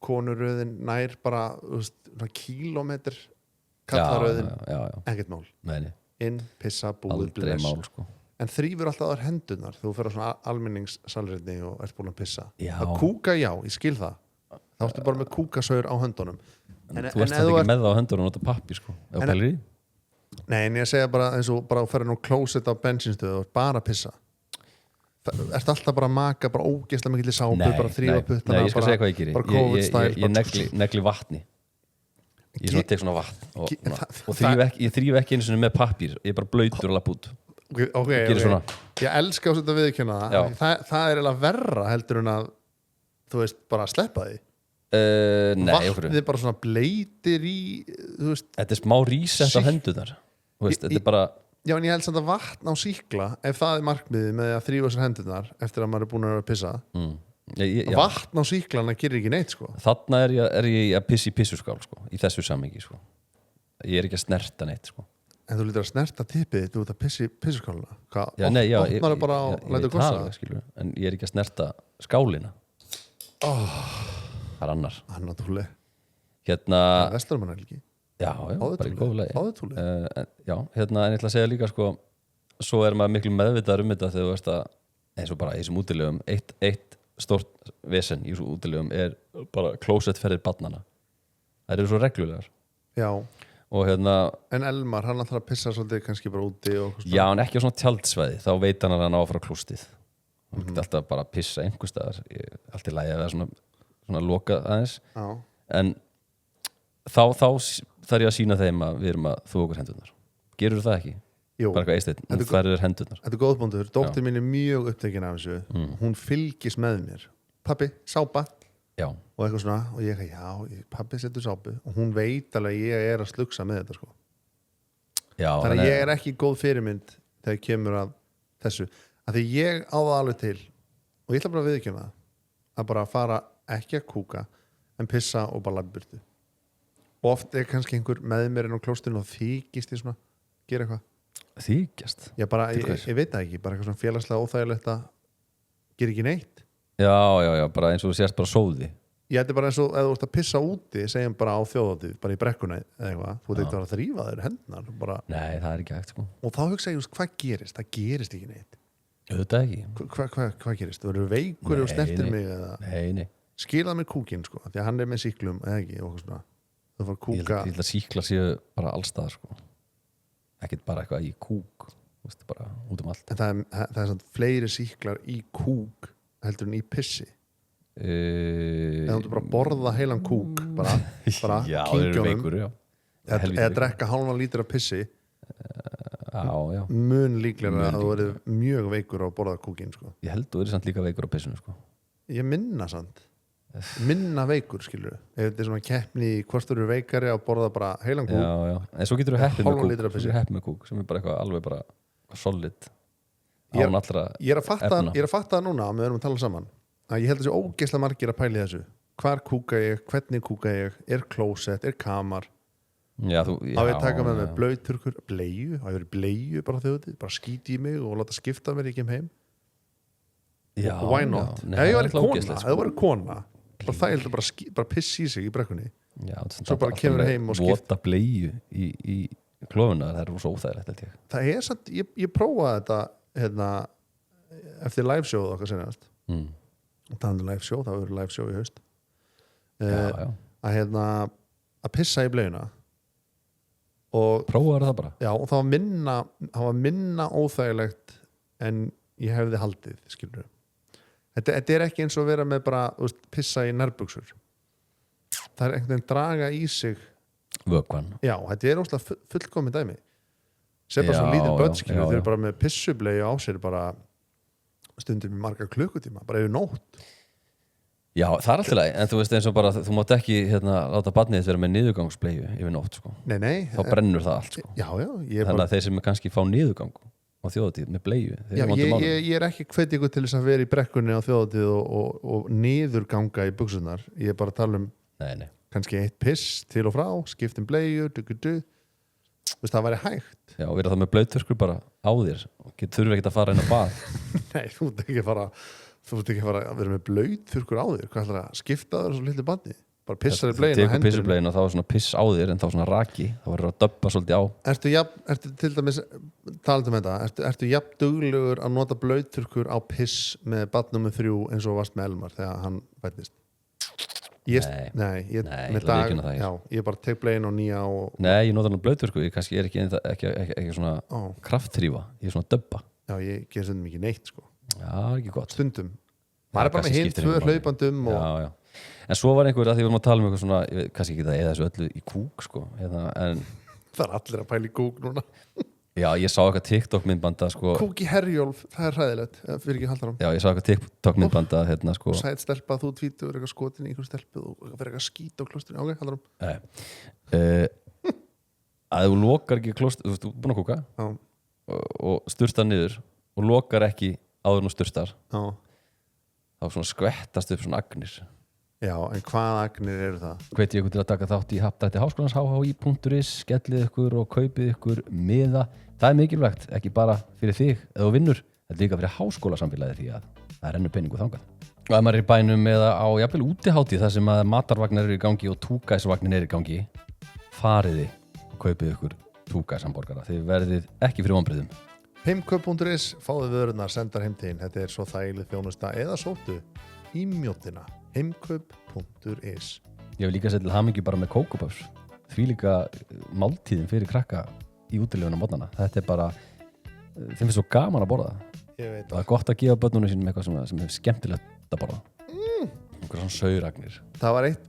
konuröðin nær bara kílómetr kallaröðin ekkert mál Nei. inn, pissa, búið, aldrei mál sko. En þrýfur alltaf þar hendunar þú fyrir á svona almenningssalrætni og ert búin að pissa að kúka, já, ég skil það þá ertu bara með kúkasaur á höndunum en þú ert þetta ekki með það á höndunum og nota pappír sko. Nei, en ég segja bara eins og bara að ferja nú klósett á bensínstöðu og bara pissa ertu alltaf bara að maka bara ógeðslega mikil í sápu bara þrýfa puttana Nei, ég skal segja hvað ég geri ég negli vatni ég tek svona vatn og ég þrýf ekki eins og með pappír ég er bara blautur og lapp út okay. Ég elska að setja viðkynna það er eiginlega verra heldur en að þú veist, bara að sleppa því vatnið bara svona bleitir í þetta er smá rísett á hendunar þetta er bara Já, en ég held samt að vatn á sýkla ef það er markmiðið með að þrýfa sér hendunar eftir að maður er búin að pissa vatn á sýklana gerir ekki neitt sko. Þarna er ég að pissa í pissuskál sko, í þessu samhengi sko. Ég er ekki að snerta neitt sko. En þú lítur að snerta tippið þú ert að pissa í pissuskáluna opnar það bara á lætur kosta en ég er ekki að snerta skálina það er annar Vesturmann ekki Já, bara í góðu lagi Já, en ég ætla að segja líka sko, svo er maður miklu meðvitaður þetta þegar þú veist að eins og bara í þessum útilegum eitt stórt vesen í þessum útilegum er bara klósettferðir barnanna það eru svo reglulegar Já og En Elmar, hann ætlar að pissa svolítið kannski bara úti Já, en ekki á svona tjaldsvæði þá veit hann að hann á að fara að klústið hann getur alltaf bara að pissa einhvers staðar allt í lagi að vera svona loka aðeins Já. En þá þarf ég að sína þeim að við erum að þú okkur hendurnar gerur það ekki? Jú. Bara eitthvað eisteinn, hún færður hendurnar Þetta er góðbúndur, dóttir mín er mjög upptekin af þessu hún fylgist með mér Pabbi, sápa Já. Og eitthvað svona, og ég pabbi setur sápu og hún veit alveg að ég er að slugsa með þetta sko. Já, þannig að ég er ekki góð fyrirmynd þegar kemur að þessu að því ég á það alveg til og ég ætla bara að viðurkenna að bara fara ekki að kúka en pissa og bara labba burtu og oft er kannski einhver með mér inn á klóstinu og þykist ég svona gera eitthvað þykjast? Ég veit það ekki, bara eitthvað svona félagslega óþægilegt að gera ekki neitt Já, bara eins og þú sést bara sóði Ég þetta er bara eins og ef þú ert að pissa úti segjum bara á þjóðhátíð, bara í brekkuna eða eitthvað, þú ert eitthvað að þrífa þér hendnar bara. Nei, það er ekki hægt sko. Og þá hugsa ég, hvað gerist? Það gerist ekki neitt Auðvitað ekki Hvað gerist? Þú verður veikur og snertir mig eða Nei skilað mér kúkinn sko, því að hann er með sýklum eða ekki, og svona þú fór kúka Ég held að sýkla séu bara allstaðar sko. Ekkert bara eitthvað í kúk bara út allt En það er svona fleiri sýklar í kúk heldur en í pissi eða þú bara borða heilan kúk bara já, veikur, já. eða drekka hálfan lítur af pissi já. mun líklega að þú verið mjög veikur á að borða kúkin sko. Ég held þú verið samt líka veikur á pissinu sko. Ég minna veikur skilur ef þetta er svona keppni í hvort þú eru veikari að borða bara heilan kúk já. En svo getur þú heppið með kúk sem er bara eitthvað alveg bara solid Ég er að fatta það núna að við erum að tala saman að ég held að þessi ógeðslega margir að pæli þessu hvar kúka ég, hvernig kúka ég er klósett, er kamar að við taka með blauturkur bleiu, að ég verið bleiu bara þjóðið, bara skíti í mig og láta skipta mér ekki heim og why not ef ég væri kona, ef þú væri kona bara það heldur bara pissi í sig í brekkunni svo bara kemur heim og skipta vota bleiu í klófuna, það er svo óþægilegt það er satt, ég prófaði þetta eftir live show okkar senast og það er live show, það verður live show í haust að pissa í bleuna og prófaðu það bara já, og það var minna óþægilegt en ég hefði haldið skilur þetta er ekki eins og að vera með bara pissa í nærbuxur það er einhvern veginn draga í sig vökvann já, þetta er óslega fullkomið dæmi sem bara svo lítil börn skilur þeir eru bara með pissublei á sér bara stundum í marga klukkutíma, bara yfir nótt Já, það er alltaf leið, en þú veist eins og bara þú mátt ekki láta barnið vera með niðurgangsbleiu yfir nótt sko. Nei þá brennur það allt sko. Já, þannig að þeir sem kannski fá niðurgang á þjóðatíð með bleiu ég er ekki hvet ykkur til þess að vera í brekkunni á þjóðatíð og niðurganga í buxurnar. Ég er bara að tala um nei. kannski eitt piss til og frá, skiptum bleiu, það væri hægt. Já, og vera það með blauturkur bara á þér og þurfi ekki að fara inn á bað. Nei, þú ert ekki að fara að vera með blauturkur á þér. Hvað ætlar að skipta þér svo litlu badni? Bara pissar í blegin og hendur blegin og þá er svona piss á þér en þá svona raki, þá verður að döbba svolítið á. Ertu til dæmis talað um þetta, ertu jafn duglegur að nota blauturkur á piss með badn nummer 3 eins og varst með Elmar þegar hann fæddist? Nei, ég bara tek blegin og nýja og... Nei, ég nota hann blauturkur, ég kannski er ekki svona kraftþrífa, ég er svona döbba. Já, ég ger stundum ekki neitt sko. Já, ekki gott. Stundum. Maður er bara með hinn 2 hlaupandum og... Já. En svo var einhver að því við vorum að tala um eitthvað svona, kannski ekki það eða þessu öllu í kúk sko, en það er allir að pæla í kúk núna. Já, ég sá eitthvað TikTok myndbanda sko. Kúk í Herjólf, það er hræðilegt, fyrir ekki halda á. Já, ég sá eitthvað TikTok myndbanda sko. Og sætt stelpa, þú tvítur eitthvað skotin í einhverju stelpu og fyrir eitthvað skít á klostinu. Ok, halda á. Að þú lokar ekki klostinu, þú ert búin að kúka og sturta niður og lokar ekki áður og sturstar. Þá svona skvettast upp svona agnir. Já, en hvaða agnir eru það? Hveti ykkur til að taka þátt í Happdrætti Háskólans hhi.is, skellið ykkur og kaupið ykkur miða. Það er mikilvægt, ekki bara fyrir þig eða þú vinnur, þetta er líka fyrir háskólasamfélagið því að það rennur peningu þangað. Og ef maður er í bænum eða á jafnvel útihátíð þar sem að matarvagnar eru í gangi og túgæsvagnin eru í gangi, fariði og kaupið ykkur túgæshamborgara. Þið verðið ekki fyrir vonbrigðum. Heimkaup.is, fáðu vörurnar, sendar heim til þín. Þetta er svo þægileg þjónusta eða sóttu í mjóttina. Heimkaup.is. Ég vil líka setja til hamingju bara með kókuböfs. Því líka máltíðin fyrir krakka í útileguna mótnana. Þetta er bara, þeim finnst svo gaman að borða. Ég veit það. Það er gott að gefa börnunum sínum eitthvað sem er skemmtilegt að borða. Einhver svona sauragnir. Það var eitt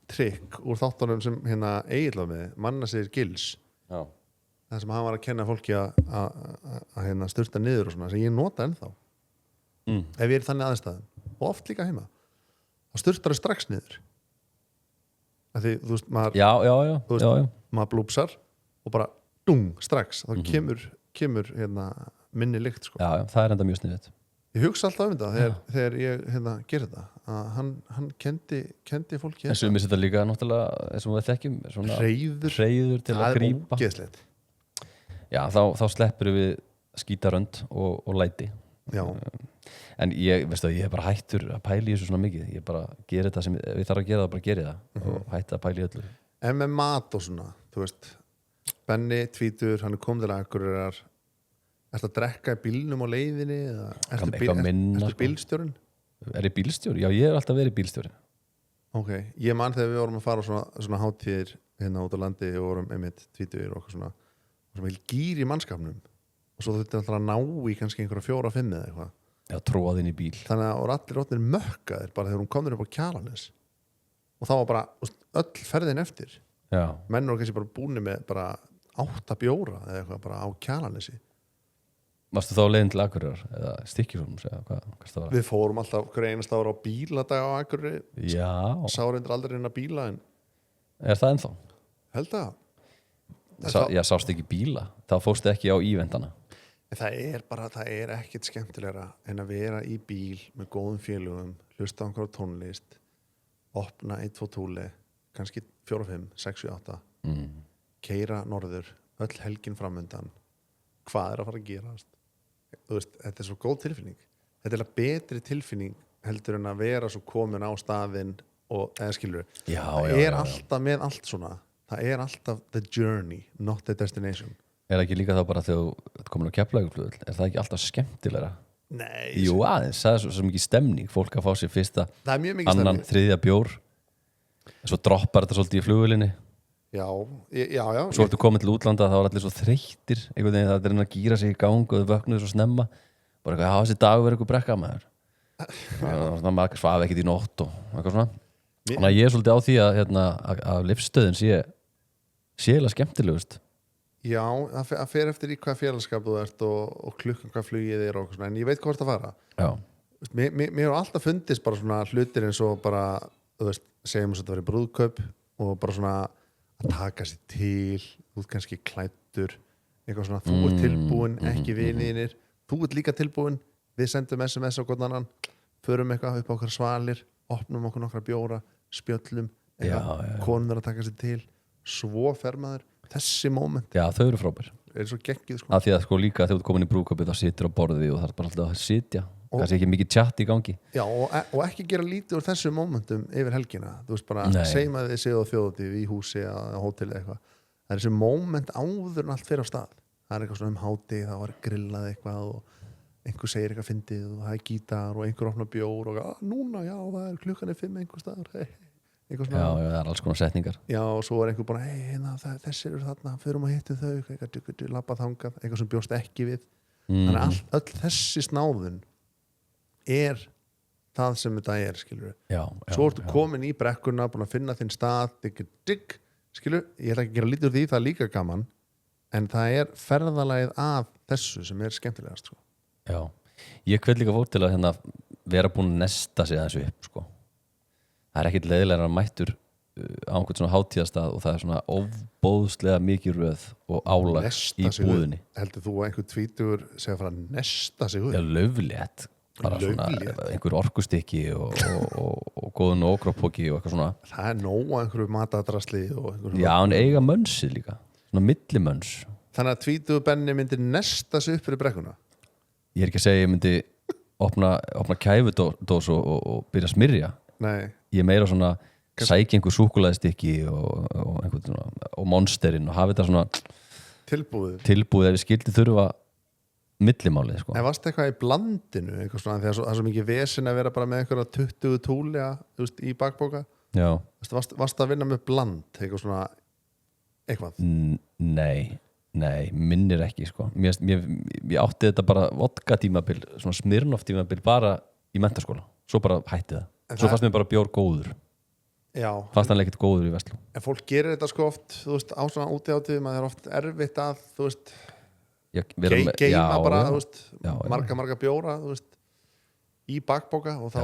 trikk úr þáttunum sem hérna Egill var með, manna segir Gils. Já. Það sem hann var að kenna fólki að hérna sturta niður og svona, sem ég nota ennþá. Ef ég er þannig aðstæðum. Og oft líka heima. Það sturtar þau strax niður. Því, þú veist, maður maður blúpsar og bara strax. Þá kemur hérna, minni lykt sko. Já, það er enda mjög sniðið. Ég hugsa alltaf um þetta þegar ég hérna, gerir þetta. Að hann kendi fólki. En sumir þetta líka náttúrulega, eins og við þekkjum, svona hreiður til að grípa. Það er ógeðslegt. Já, þá sleppur við skítarönd og læti. Já. En ég er bara hættur að pæla í þessu svona mikið. Ég bara geri þetta sem við þarf að gera það, bara geri það og hætti að pæla í öllu. En með mat og svona, þú veist, Benni, tvítur, hann er komið til Akureyrar. Ertu að drekka í bílnum á leiðinni? Ertu bílstjórinn? Er ég bílstjóri? Já, ég er alltaf verið bílstjóri. Ok, ég man þegar við vorum að fara svona hátíðir hérna út á landi og vorum einmitt tvítur og okkur svona gýr í mannskapnum og svo þurfti alltaf að ná í kannski einhverja 4-5 eða eitthvað. Já, tróðað inn í bíl. Þannig að allir rótnir mökkaðir bara þegar hún komður upp á Kjalarnes og þá var bara öll ferðin eftir. Já. Menn voru kannski bara búinir með bara 8 bjóra eða eitthvað bara á Kjalarnesi. Varstu þá leiðin til Akureyrar eða Stykkishólms eða hvað það var? Við fórum alltaf hver einasta ára á bíladag á Akureyri. Já. Sá reyndir aldrei inn að bíla en... Er það ennþá? Held að. Já, sást ekki bíla. Það fórstu ekki á íventana. Það er ekkert skemmtilegra en að vera í bíl með góðum félögum, hlusta á einhverja tónlist, opna 1-2 túli, kannski 4-5, 6-8, keyra norður, öll helgin framundan. Hvað er að fara að gerast? Þú veist, þetta er svo góð tilfinning. Þetta er betri tilfinning heldur en að vera svo komin á staðinn og, eða skilur, það er alltaf með allt svona. Það er alltaf the journey, not the destination. Er ekki líka þá bara þegar þú komin á Keflavíkurflugvöll, er það ekki alltaf skemmtilegra? Nei. Jú, aðeins, það er svo mikið stemning, fólk að fá sér fyrsta, annan, þriðja bjór, svo droppar þetta svolítið í flugvölinni. Já. Svo ertu komin til útlanda, þá er allir svo þreyttir, einhvern veginn það er að gíra sig í gang og þau vöknuðu svo snemma, bara eitthvað, þessi dagur verður eitthvað brekka maður. Þannig að maður svaf ekkert í nótt og eitthvað svona. Þannig að ég er svolítið á því að lífsstöðin sé eiginlega skemmtilegust. Já, það fer eftir í hvað félagskap þú ert og klukkan hvað flugið er og svona, en ég veit hvað það fara. Já. Mér hefur alltaf fundist bara svona hlutir eins og bara, þú veist, segjum að þetta verið brúðkaup og bara svona að taka sér til, út kannski klæddur, eitthvað svona, þú ert tilbúin, ekki viniðinir, þú ert líka tilbúin, við sendum SMS á hvern annan, förum eitthvað upp á okkar svalir, opnum okkur nokkra bjóra, spjöllum konur að taka sér til, svo fer maður, þessi moment já, þau eru frábær svo geggjuð af því að sko líka þegar þú ert komin í brúðkaupið þá situr á borði og það er bara alltaf að sitja kannski ekki mikið chat í gangi já, og ekki gera lítið úr þessu momentum yfir helgina, þú veist bara segjum að þið séu á þjóðatíð í húsi eða hóteli eitthvað, það er þessi moment áður en allt fyrir á stað, það er eitthvað svona hátið, það var grillað eitthvað og einhver segir eitthvað fyndið og það er gítar og einhver opnar bjór og núna, já, það er klukkan 5 einhver staðar, eitthvað svona já, það er alls konar setningar já, og svo er einhver bara, þessir eru þarna förum að hitta þau, eitthvað labba þangað, eitthvað sem bjóst ekki við þannig að öll þessi snáðun er það sem þetta er, skilur svo ertu komin í brekkuna, búin að finna þinn stað digg, skilur, ég ætla ekki að gera lítið úr því, það er líka gaman en það er ferðalagið af þessu sem er skemmtilegast, sko. Já, ég hvet líka fólk til að hérna, vera búin að nesta sig þessu upp, sko. Það er ekkit leiðilega mættur á einhvern svona hátíðastað og það er svona ofbóðslega mikið röð og álag í búðinni. Heldur þú að einhver tvítugur segja að fara að nesta sig upp? Já, löflétt. Bara svona einhver orkustykki og góðun og okropóki og eitthvað svona. Það er nóg að einhverju matadrasli og einhverju... Já, hann eiga mönsið líka. Svona millimöns. Þannig að tvítugur Benni myndi nesta sig upp fyrir brekkuna? Ég er ekki að segja ég myndi opna kæfudós og byrja að smyrja. Nei. Ég er meira svona sækja einhver súkkulaðistykki og monsterinn og hafa þetta svona tilbúið ef við skildi þurfa millimálið, sko. En varst eitthvað í blandinu, eitthvað svona, því að það er svo mikið vesen að vera bara með einhverja 20 túlja, þú veist, í bakbóka? Já. Varst að vinna með bland, eitthvað svona, eitthvað? Nei, minnir ekki, sko. Ég átti þetta bara vodka tímabil, svona Smirnoff tímabil bara í menntaskóla. Svo bara hætti það. Svo fannst mér bara bjór góður. Já. Fannst hann ekkert góður í Vestló. En fólk gerir þetta sko oft, þú veist, á svona útihátíðum að það er oft erfitt að, þú veist, geima bara, þú veist, marga bjóra, þú veist, í bakbóka og þá,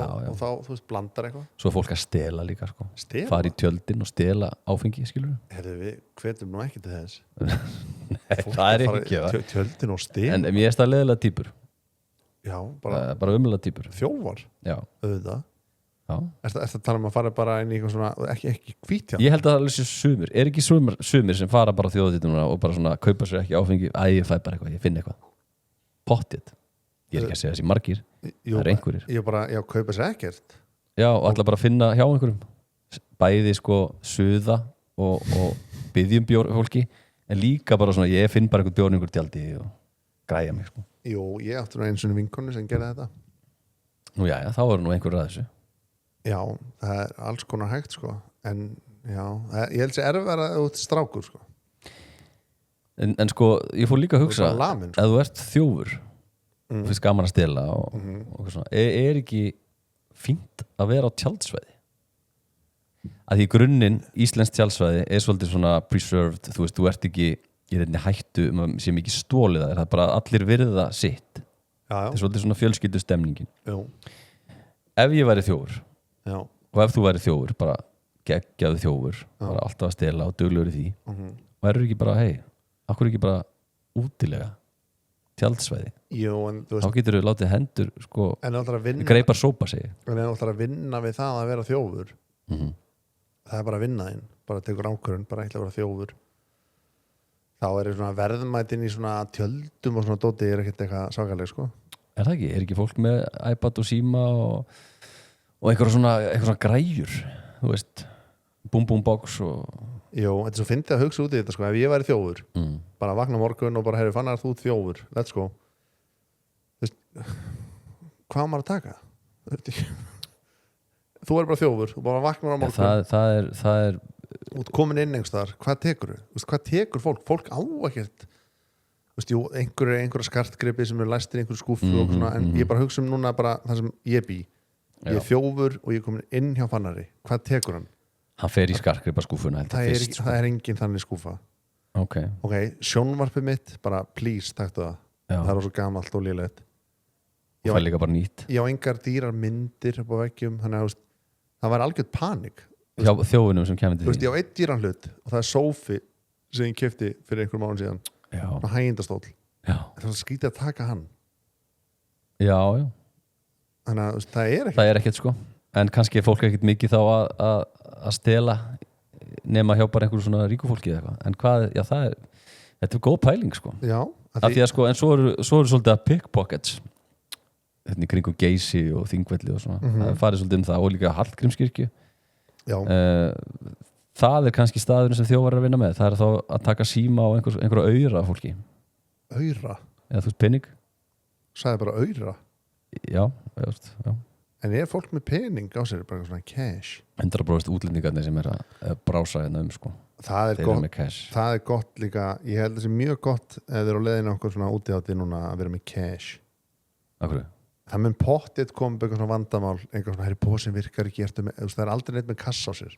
þú veist, blandar eitthvað. Svo er fólk að stela líka, sko. Stela? Fara í tjöldin og stela áfengi, skilur við? Herðu, við hvetum nú ekki til þess. Nei, það er ekki það. Tjöldin og stela. En mér er það leiðilega týpur. Já, bara umlega týpur. Þjófar? Já. Auðvitað. Er það að tala um að fara bara inn í eitthvað svona, ekki hvít hjá? Ég held að það er þessi sumir. Er ekki sumir sem fara bara á þjóðatíðina og bara svona kaupa sér ekki áfengi, ég fæ bara eitthvað, ég finn eitthvað. Pottið. Ég er ekki að segja þessi margir. Það er einhverjir. Já, kaupa sér ekkert. Já, og ætla bara að finna hjá einhverjum. Bæði sko suða og biðjum bjór fólki, en líka bara svona, ég finn bara einhver bjór í einhver tjaldi og græja mig, sko. Jú, ég átti nú einu svona vinkonu sem gerði þetta. Nú já, þá er nú einhver að þessu. Já, það er alls konar hægt, sko. En já, ég held sér erfara út strákur, sko. En sko, ég fór líka að hugsa lamin, sko. Ef þú ert þjófur finnst gaman að stela og svona, er ekki fínt að vera á tjaldsvæði? Að því grunninn íslenskt tjaldsvæði er svolítið svona preserved, þú veist, þú ert ekki í reyndinni hættu sem ekki stólið það er bara allir virða sitt. Það er svolítið svona fjölskyldu stemningin. Ef ég væri þjófur og ef þú væri þjófur, bara geggjaðu þjófur, bara alltaf að stela og duglegur í því og erur ekki bara, akkur ekki bara útilega tjaldsvæði? Jú, en þú veist, þá getur þú látið hendur, sko, greipar sópa sig. En ef þú ætlar að vinna við það að vera þjófur, það er bara að vinna þinn, bara tekur ákvörðun, bara ætla að vera þjófur. Þá er svona verðmætin í svona tjöldum og svona dóti er ekkert eitthvað sakaleg, sko. Er það ekki? Er ekki fólk með iPad og síma og einhverja svona græjur, þú veist, boom box og... Jú, þetta er svo fyndið að hugsa út í þetta, sko. Ef ég væri þjófur, bara vakna morgun og bara, herri, fannar þú þjófur, let's go. Þú veist, hvað maður að taka? Þú er bara þjófur, þú bara vaknar á morgun. Það er út komin inn einhverstaðar, hvað tekur þú? Hvað tekur fólk? Fólk á ekkert, þú veist, jú, einhverja skartgripi sem eru læstir í einhverju skúffu og svona, en ég bara hugsa núna bara það sem ég bý. Ég er þjófur og ég er komin inn hjá Fannari. Hvað tekur hann? Hann fer í skartgripa skúffuna. Það er engin þannig skúfa. Ok, sjónvarpið mitt, bara please, taktu það. Það er svo gamalt og lélegt. Það er líka bara nýtt. Ég á engar dýrar myndir upp á veggjum, þannig að það var algjörð panik. Hjá þjófunum sem kemur til því. Ég á einn dýran hlut og það er sófi sem ég keypti fyrir einhverjum mánuðum síðan. hægindastól já, það er skrítið að taka hann já þannig að það er ekki það er ekkert sko en kannski er fólk ekkert mikið þá að stela nema hjá bara einhverju svona ríku fólki eða eitthvað en hvað, já þetta er góð pæling sko já, af því að sko, en svo eru svolítið að pickpockets hérna í kringum Geysi og Þingvelli og svona það er farið svolítið það og líka Hallgrímskirkju já, það er kannski staðurinn sem þjófar er að vinna með það er þá að taka síma á einhverju aura fólki aura eða þú veist penning sagði bara aura já, já en er fólk með pening á sér bara svona cash 100% útlendingarnir sem er að brása hérna um sko það þeir eru með cash það er gott líka, ég held að það sé mjög gott ef þeir eru á leiðinu okkur svona úti átti núna að vera með cash Akkur? það mun pottið kom eitthvað svona vandamál eitthvað svona, herri pósin virkar ekki það er aldrei neitt með kassa á sér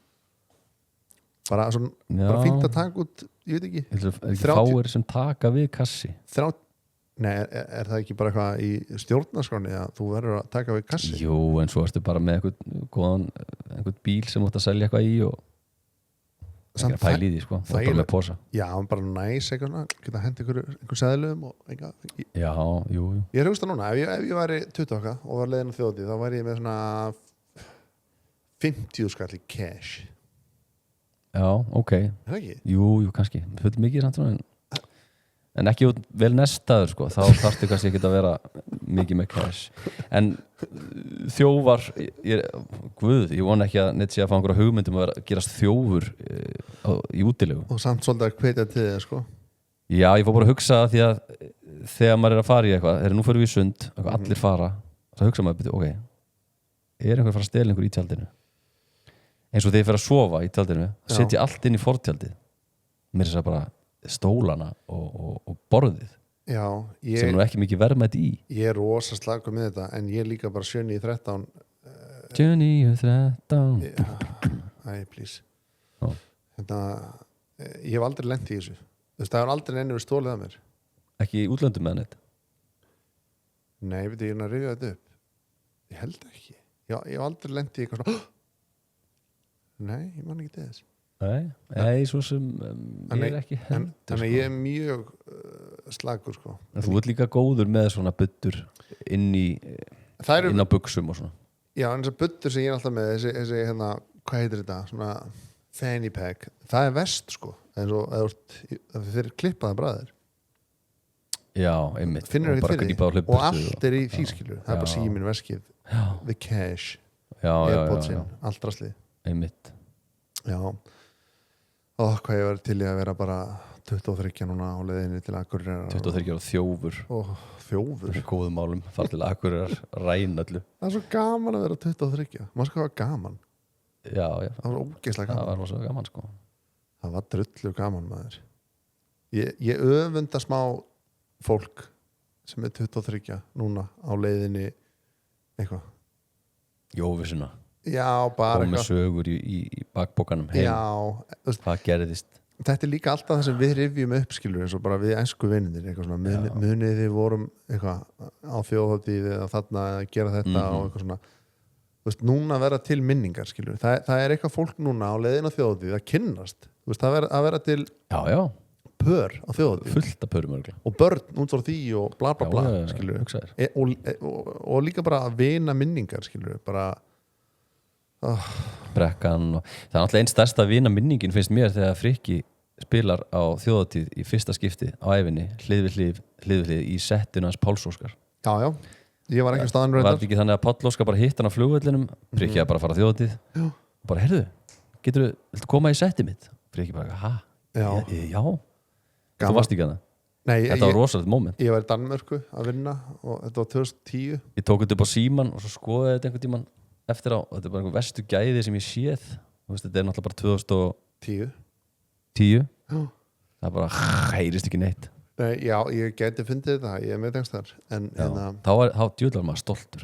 bara fínt að taka út ég veit ekki er ekki fáir sem taka við kassi nei, er það ekki bara eitthvað í stjórnarskráni að þú verður að taka við kassi jú, en svo ertu bara með einhvern bíl sem átt að selja eitthvað í og ekki að pæla í því sko það er bara með posa já, bara næs eitthvað svona geta hent einhver seðlum og eitthvað já, jú ég er hugst það núna, ef ég væri 20 okkar og var leiðin á þjóðtíð þá væri ég með svona 50 skall í cash já, ok er það ekki? jú, kannski, full mikið samt svona en ekki vel nestaður sko þá þarftu kannski ekki að vera mikið með cash en þjófar guð, ég vona ekki að neitt sé að fá einhverja hugmyndum að gerast þjófur í útilegu og samt svolítið að hvetja til þið sko já, ég fór bara að hugsa því að þegar maður er að fara í eitthvað nú fyrir við í sund, allir fara þá hugsa maður, ok er einhver að fara að stela einhver í tjaldinu eins og þegar ég fer að sofa í tjaldinu setja allt inn í fortjaldið mér er það bara stólana og borðið já, sem er nú ekki mikið verðmætt í ég er rosa slagur með þetta en ég er líka bara 7-13 7-13 please þetta, ég hef aldrei lent í þessu það er aldrei ennur stólið að mér ekki í útlöndum með neitt nei, veit ég er að rifja þetta upp ég held ekki ég hef aldrei lent í eitthvað svona nei, ég man ekki til þess nei, svo sem ég er ekki hendur þannig ég er mjög slagur sko en þú ert líka góður með svona buddur inn á buxum og svona já, en þessar buddur sem ég er alltaf með þessi hérna, hvað heitir þetta svona fanny pack, það er verst sko eins og það fyrir klippaða bræðir já, einmitt finnur ekki fyrir því og allt er í þýskilu það er bara síminn, veskið, the cash airpodsinn, allt draslið einmitt já hvað ég var til í að vera bara 23 núna á leiðinni til Akureyrar 23 ára þjófur þjófur í góðum málum, þar til Akureyrar ræn öllu það er svo gaman að vera 23 maður sko hafa gaman já, það var ógeðslega gaman það var rosa gaman sko það var drullu gaman maður ég öfunda smá fólk sem er 23 núna á leiðinni eitthvað jóvisuna já, bara og með sögur í bakbókanum heim já, hvað gerðist þetta er líka alltaf það sem við rifjum upp skilur eins og bara við ensku vinninir eitthvað svona munið við vorum eitthvað á þjóðhátíð eða þarna að gera þetta og eitthvað svona þú veist, núna vera til minningar skilur það er eitthvað fólk núna á leiðin á þjóðhátíð að kynnast, þú veist, að vera til pör á þjóðhátíð fullt af pörum örgulega og börn út frá því og bla bla bla skilur og líka bara að vina minningar skilur bara brekkan og það er náttúrulega einn stærsta vina minningin finnst mér þegar Frikki spilar á þjóðhátíð í fyrsta skipti á æfinni hlið við hlið í settinu hans Páls Óskar já, ég var ekki á staðan var ekki þannig að Páll Óskar bara hitt hann á flugvellinum Frikki að bara fara á þjóðhátíð og bara, heyrðu, viltu koma í settið mitt? Frikki bara, ha? Já þú varst ekki að það? Nei, þetta var rosalegt moment ég var í Danmörku að vinna og þetta var 2010 ég tók þetta upp á síman og svo skoði þetta einhvern tímann eftir á, þetta er bara einhver verstu gæði sem ég séð veist, þetta er náttúrulega bara 2010 það er bara heyrist ekki neitt já, ég geti fundið þetta, ég er með tengst þar þá djúðlar maður stoltur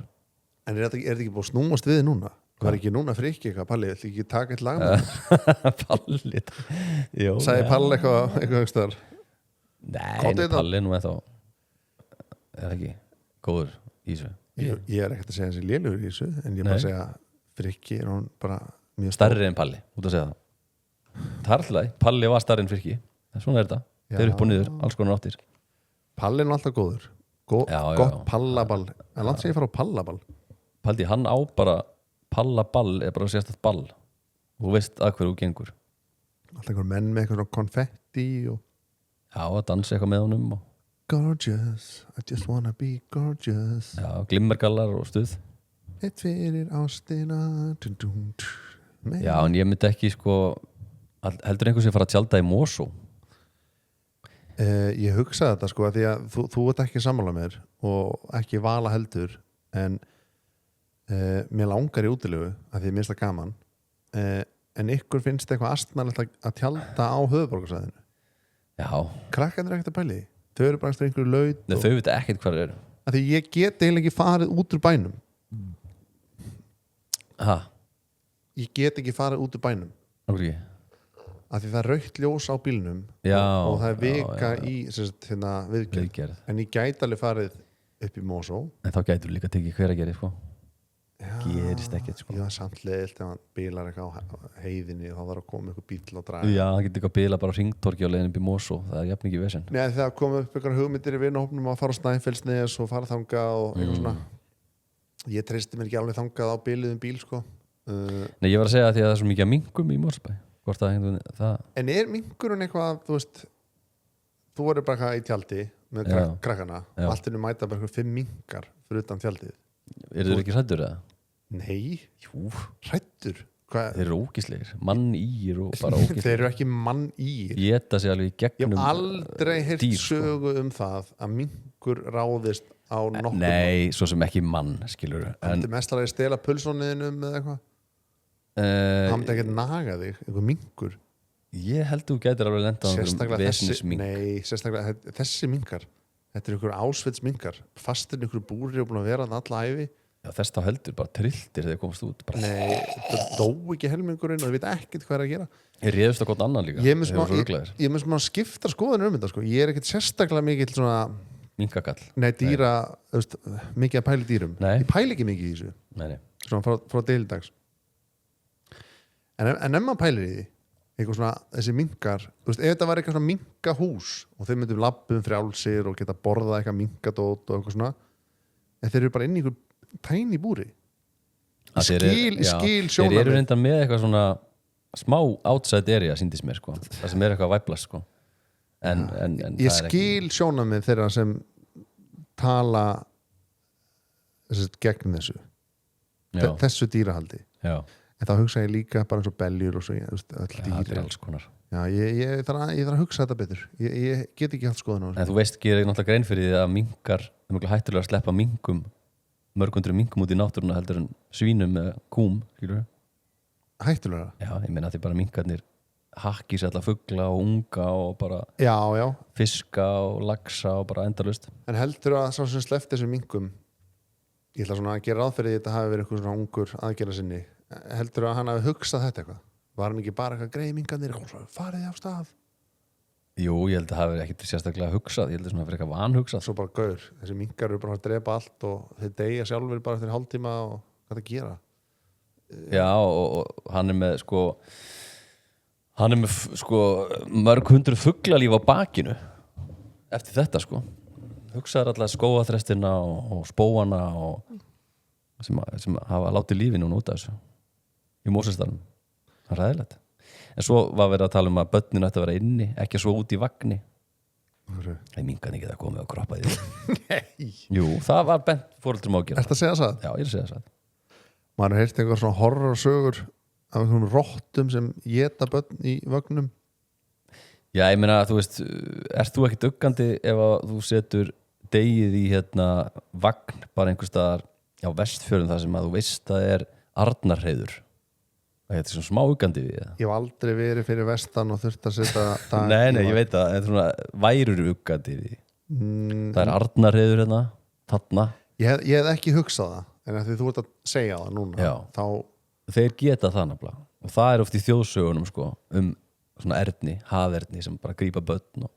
en er þetta ekki búið snúmast við núna? Var ekki núna Frikki eitthvað, Palli, ætla ekki taka eitt lag með Palli sagði Palli eitthvað þar nei, Palli nú er ekki góður í þessu ég er ekkert að segja þessi lélugur í þessu en ég er bara að segja Frikki er hún bara mjög stærri en Palli, út að segja það er alltaf, Palli var stærri en Frikki svona er þetta þeir eru upp og niður, alls konar áttir Pallin er alltaf góður Já, Gott pallaball En langt sem ég fara á pallaball Paldi, hann á bara pallaball er bara sérstætt ball og þú veist að hverju þú gengur Alltaf einhver menn með eitthvað svona konfetti og Já, að dansa eitthvað með honum og, Gorgeous, I just wanna be gorgeous Já, glimmergallar og stuð Eitt fyrir ástina dun, dun, dun, Já, en ég myndi ekki sko heldur einhver sem fara að tjalda í Mosó Ég hugsaði þetta sko að því að þú ert ekki sammála mér og ekki vala heldur en mér langar í útilegu að því ég minnst það gaman en ykkur finnst eitthvað astnalegt að tjalda á höfuðborgarsvæðinu Já, Krakkarnir er ekkert að pæli því. Þau eru bara einhverju laut Nei, þau veit ekkert hvað það eru að því ég get eiginlega ekki farið út úr bænum Ha, ég get ekki farið út úr bænum okkur ekki að því það er rautt ljós á bílnum Já, og það er vika já. í hérna, viðgerð Viðgerð. en ég gæti alveg farið upp í Mosó En þá gætur líka tekið hver að gera sko. Já, Gerist ekkert sko. Já, samt leiðilt ef hann bílar eitthvað á heiðinni þá þarf að koma eitthvað bíl og draga Já, það getur ekki að bila bara hringtorki á leiðin upp í Mosó það er jafn mikið vesen Nei, þegar koma upp eitthvað hugmyndir í vinahópnum að fara á Snæfellsnes og fara þangað og eitthvað svona ég treysti mér ekki alveg þangað á bíliðum bíl sko. Nei, ég var að segja því að það er svo mikið að mingum í Mosbæ Hvort það En er minkurinn eitthvað þú veist þú voru bara eitthvað í tjaldi með Já. krakkana Já. og allt inni mæta bara eitthvað 5 minkar fyrir utan tjaldið Eru þeir ekki hræddur eða? Nei, Jú, hrættur þeir eru ógíslegir Mann-ír og bara ógíslegir Þeir eru ekki mann í Geta sig alveg í Ég gegnum hef aldrei heyrt dýr, sko. sögu um það að minkur ráðist á nokkuð Nei, svo sem ekki mann skilur Hann myndi mestlega að stela pulsóniðinum eða eitthvað Hann myndi ekkert naga þig, eitthvað minkur Ég held þú gætir alveg lenda á Sérstaklega þessi vesnismink Nei, sérstaklega þessi minkar Þetta er ykkur ásvits minkar Fastir ykkur búri og búin að vera þarna alla ævi Já, þess þá heldur bara trilltir þegar komast út bara. Nei, það dó ekki helmingurinn og þið veit ekkert hvað er að gera Ég réðust á gott annan líka Ég er með Þeir voru svo smá, ruglaðir. ég er með smá skiptar skoðanir um þetta sko. Ég er ekkert sérstaklega mikill svona Minkakall Nei, dýra, þú veist, mikið að pæli dýrum Nei. Ég pæli ekki mikið í þessu Nei, nei. Svona frá deildags en ef maður pælir í því eitthvað svona, þessi minkar þú veist, ef þetta var eitthvað svona minkahús og þeir myndum labbum frjálsir og geta borðað eitthvað minkadót og eitthvað svona en þeir eru bara inn í einhver tæni búri Að þeir eru- já, skil Þeir eru sjónarmið reyndan með eitthvað svona smá outside area síndist mér sko. Það sem er eitthvað væplast sko. en ég það er skil sjónarmið þeirra sem tala gegn þessu Já, þessu dýrahaldi já, en þá hugsa ég líka bara eins og beljur og svo öll það er dýr alls konar já, ég þarf að hugsa þetta betur ég get ekki haft skoðun á þessu En þú veist, gerir náttúrulega grein fyrir því að minkar er mjög hættulega að sleppa minkum mörgundru minkum út í náttúruna heldur en svínum eða kúm, skilur hættulega Já, ég meina því bara minkarnir hakkis alla fugla og unga og bara já, fiska og laxa og bara endalust en heldur að sá sem sleppti þessum minkum ég ætla svona að gera ráð fyrir því að þetta hafi verið eitthvað svona ungur aðgerða sinni heldur að hann hafi hugsað þetta eitthvað var hann ekki bara eitthvað greið mingarnir farið af stað Jú, ég held að það hafi ekkert sérstaklega hugsað ég held að svona fyrir eitthvað vanhugsað svo bara gaur, þessi mingar eru bara að drepa allt og þeir deyja sjálfur bara eftir hálftíma og hvað það gera Já, og hann er með sko mörg hundru fuglalíf á bakinu eftir þetta sko hugsaður alltaf skóaþrestina og spóana og sem hafa látið lífi núna út af þessu í Mósestarnum það er ræðilegt en svo var verið að tala um að börnin ætti að vera inni ekki svo út í vagni það er mingan ekki að koma og kroppa því Nei Jú, það var bent fóreldrum á að gera Ertu að segja það? Já, ég er að segja það Maður har heyrt eitthvað svona horrorsögur af einhverjum rottum sem éta börn í vögnum Já, ég meina, þú veist, ert þú ekkert uggandi ef að þú setur degið í vagn bara einhvers staðar á Vestfjörðum þar sem að þú veist að er Arnarhreiður það er svona smá uggandi við það Ég hef aldrei verið fyrir vestan og þurft að setja dag Nei, ég veit það, en svona værur uggandi við það er Arnarhreiður þarna Ég hef ekki hugsað það en að því þú ert að segja það núna Já. þá þeir geta það nefnilega og það er oft í þjóðsögunum sko, svona erni, haferni sem bara grípa börn og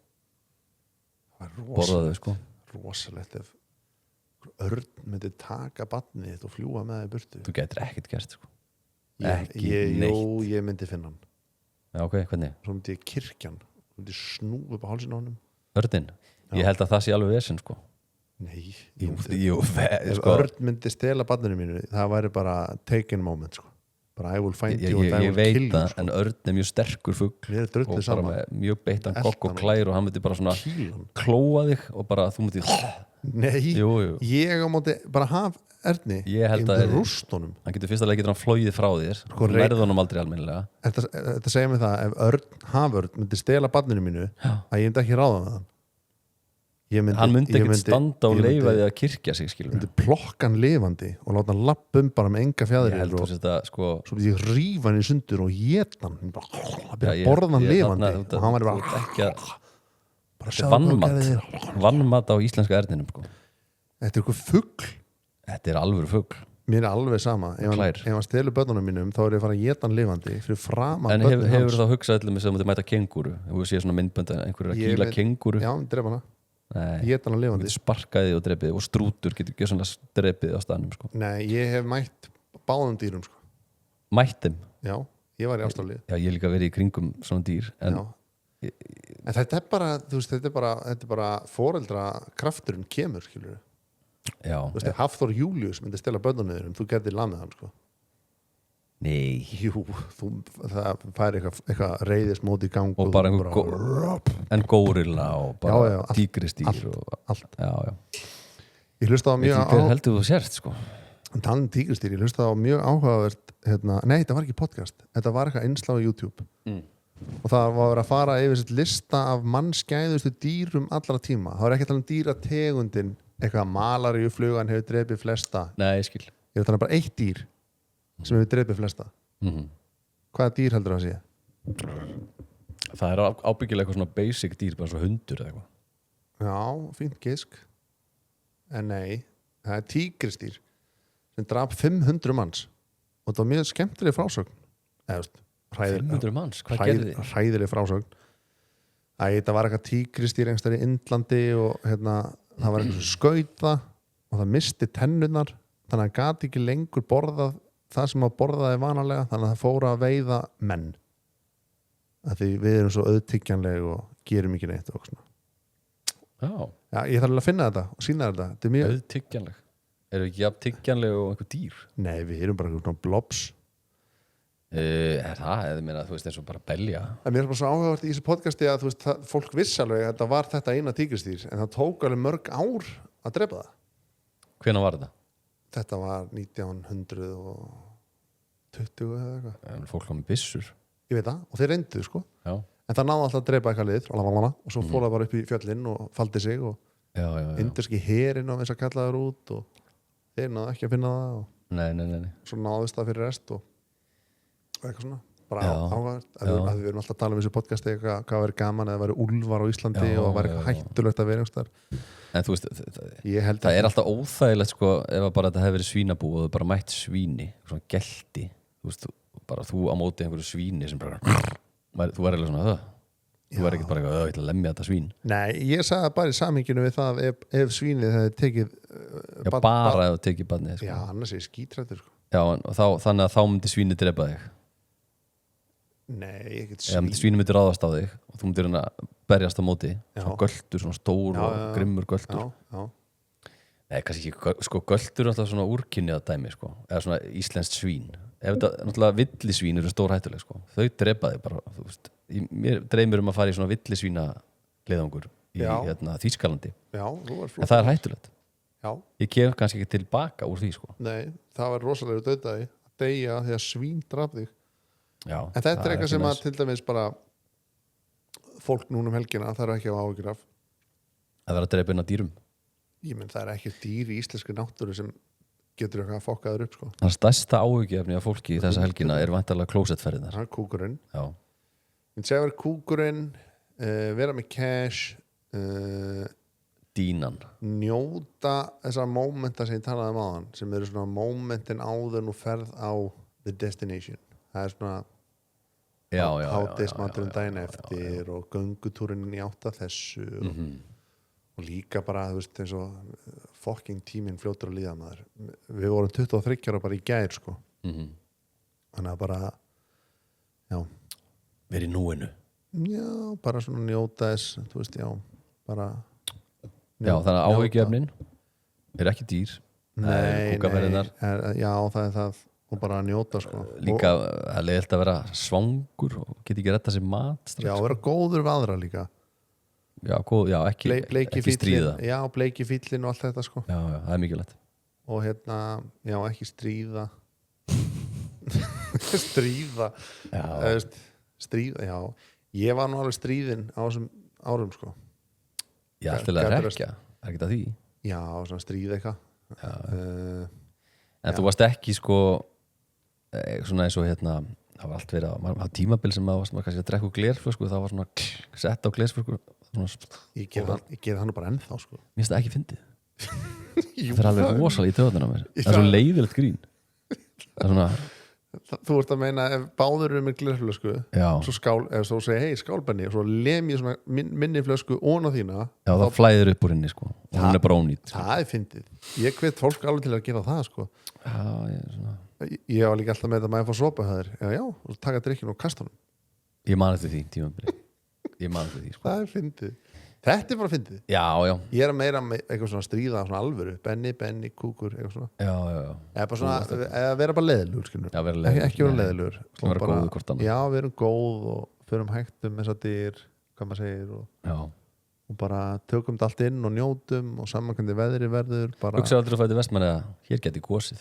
var borða þau sko. rosalegt ef örn myndi taka barnið þitt og fljúa með það í burtu Þú getur ekkert gert sko. Jú, ekki neitt ég myndi finna hann Já, ok, hvernig? svo myndi ég kirkjan þú myndir snúa upp á hálsinn á honum. Örnin, ég held að það sé alveg vesinn sko. Nei, Ef sko, Örn myndi stela barninu mínu, það væri bara taken moment sko. Bara I will find you and I ég will veit kill you það, sko. en Örn er mjög sterkur fugl Mér er og drullið bara saman. með mjög beittan kokk og Eltan klær og hann myndi bara svona Kílan. klóa þig og bara þú myndi Nei, Jú. ég á móti bara haf Erni, Ég held að rúst honum. hann getur fyrst að getur hann flóið frá þér Sko, þú lærið honum aldrei almennilega Þetta segir mig það, ef haförn myndi stela barninu mínu, að ég myndi ekki ráða með hann. hann myndi ekkert standa og leifa því að kirkja sig skilur myndi plokka hann lifandi og láta hann lappa bara með enga ég fjæðrir held og þú sést að sko svo myndi ég rífa hann í sundur og éta hann byrja að ég- borða hann ég- lifandi þarna- og hann væri þú ert ekki að bara þetta er vannmat á íslenska erninum sko. Þetta er eitthvað fugl. þetta er alvöru fugl Mér er alveg sama, ef Klær. hann stelur börnunum mínum þá er ég að fara að éta hann lifandi fyrir framan en börnin hefur hans. þá hugsað allir með sem þú mæta kengúru þú sé svona myndbönd að einhverju er að Ég kýla veit- kengúru Já, drepa hana, nei, éta hann þú lifandi. getur sparkaði og drepið og strútur getur ekki svona drepið á staðnum sko. Nei, ég hef mætt báðum dýrum sko. mættum, Já, ég var í Ástralíu. já ég hef líka verið í kringum svona dýr en Já. En þetta er bara, þú veist, þetta er bara foreldra krafturinn kemur, skilur. já, Þú veist, ef Hafþór Július myndi stela börnunum þú getur lamið hann, sko. nei Jú, það fær eitthvað reyðismót í gang og bara einhver en górilla og bara Já, já, allt- tígristýr og allt. já, já. Ég hlusta á Veit mjög ekki hver heldur þú sért sko. talandi tígristýr, ég hlusta á mjög áhugavert nei, þetta var ekki podcast, þetta var eitthvað innslá á YouTube og það var að fara yfir sitt lista af mannskæðustu dýrum allra tíma, það var ekki að tala um dýrategundin eitthvað malaríuflugan hefur drepið flesta, nei, ég skil ég er að tala um bara eitt dýr sem hefur drepið flesta. Hvaða dýr heldur það að sé? það er ábyggilega eitthvað svona basic dýr bara svo hundur eða eitthvað Já, fínt gisk en nei, það er tígristýr sem drap 500 manns og það var mjög skemmtileg frásögn eða, 500 manns, hvað gerði þið? hræðileg frásögn þetta var eitthvað tígristýr einhverstaðar í Indlandi og það var eitthvað skauta og það misti tennurnar þannig að það gat ekki lengur borðað það sem að borðaði vanalega þannig að það fór að veiða menn að því við erum svo auðtyggjanleg og gerum ekki neitt og svona. Já, ég þarf alveg að finna þetta og sína þetta er mjög auðtyggjanleg eru ekki jafn tyggjanleg og einhver dýr Nei, við erum bara eitthvað blobs. er það, eða meina, þú veist eins og bara belja En mér er bara svo áhugavert í þessu podcasti að þú veist, fólk vissi alveg að þetta var þetta eina tígristýr en það tók alveg mörg ár að drepa það. hvenær var þetta? Þetta var 1920 eða eitthvað. En fólk kom með byssur Ég veit það, og þeir reyndu sko. já, En það náði alltaf að drepa eitthvað lið og svo fór það bara upp í fjöllinn og faldi sig og já. indurski herinn og þess að kalla það út og þeir náðu ekki að finna það og nei svo náðist það fyrir rest og eitthvað svona bara Já. áhugavert að við erum alltaf að tala um þessu podcasti hvað verið gaman eða verið úlfar á Íslandi Já, og verið já. hættulegt að vera einhverstaðar. en þú veist, Ég held það er alltaf óþægilegt sko, ef að bara þetta hefur verið svínabú og þau bara mætt svíni, svona gelti þú veist, bara þú á móti einhverju svíni sem bara, þú er alveg svona þú er ekkert bara eitthvað, ég ætla að lemja þetta svín Nei, ég sagði það bara í samhenginu við það ef svínið hefði tekið já, bara ef þú tekið barnið sko. Já, annars er ég skítrættur sko. já, og þannig að þá myndi svíni drepa þig Nei, ekkert eða myndi svíni myndi ráðast á þig og þú myndir hérna berjast á móti svona göltur, svona stór og grimmur göltur Já. nei, kannski ekki, sko göltur er alltaf svona úrkynni að dæmi sko, eða svona íslenskt svín ef þetta, náttúrulega villisvín eru stór hættuleg sko, þau drepa þig bara þú veist, mér dreymir um að fara í svona villisvína leiðangur í hérna, Þýskalandi Já, þú var en flott. það er hættulegt Já, ég kem kannski ekki tilbaka úr því sko nei, það var rosalega döðdagi að deyja því að svín draf þig. já, En þetta er eitthvað sem næs. að til dæmis bara fólk núna helgina það er ekki á áhyggjur af. að vera að drepa inn á dýrum Ég menn það er ekki dýr í íslenski náttúru sem getur eitthvað að fokkaður upp sko. það stærsta áhugjefni af fólki í þessa helgina er vantarlega klósettferðinar Það er kúkurinn. já, Ég segja að vera kúkurinn, vera með cash, dínan njóta þessar mómenta sem ég talaði um áðan sem eru svona mómentin áður nú ferð á the destination. Það er svona já, hádegismaturinn daginn eftir og göngutúrinn í átt að þessu og líka bara þú veist eins og fucking tíminn fljótur að líða maður. Við vorum 23 ára bara í gær sko. Þannig að bara já, verið í núinu Já, bara svona njóta þess, þú veist, já, bara Já, þannig að áhyggjuefnin ekki dýr. Nei, Kúkaferðirnar. já, það er það og bara að njóta, sko. Líka að leiðilt að vera svangur og geti ekki retta sér mat strax. Já, vera góður við aðra líka. Já, ekki stríða. Já, bleiki fíllin og allt þetta, sko. Já, það er mikilvægt. Og hérna, já, ekki stríða. Stríða. Stríða, já. Ég var nú alveg stríðinn á þessum árum, sko. Já, alltaf að rekja, ekki það því. Já, svona stríða eitthvað. En þú varst ekki, sko, svona eins og hérna, það var allt verið á tímabil sem maður kannski að drekka úr glerflösku, það var svona sett á glerflösku. Ég ger það nú bara ennþá, sko. Mér finnst það ekki fyndið. Það er alveg rosalega í töðunar á mér. Það er svo leiðilegt grín. Það er svona... Þú ert að meina ef báður með glerflösku svo skál, eða svo segja hei skálbenni og svo lem ég svona minni flösku ón á þína Já, það flæðir upp úr henni sko og hún er bara ónýtt Það er fyndið Ég hvet fólk alveg til að gera það sko Ég var líka alltaf með þetta maður að fá sopa höður Já, og taka drikkinu og kasta honum Ég man eftir því, tímabili Ég man eftir því sko Það er fyndið Þetta er bara fyndið Já Ég er meira með eitthvað svona stríða svona alvöru Benni, kúkur, eitthvað svona Já Eða bara svona, eða vera bara leiðilegur skilur Já, vera leiðilegur Ekki vera leiðilegur Vera góð hvort annað Já, við erum góð og förum hægt þess að dyr hvað maður segir og bara tökum þetta allt inn og njótum og samankandi veðri verður Hugsaðu aldrei að fæta Vestmann eða hér geti gósið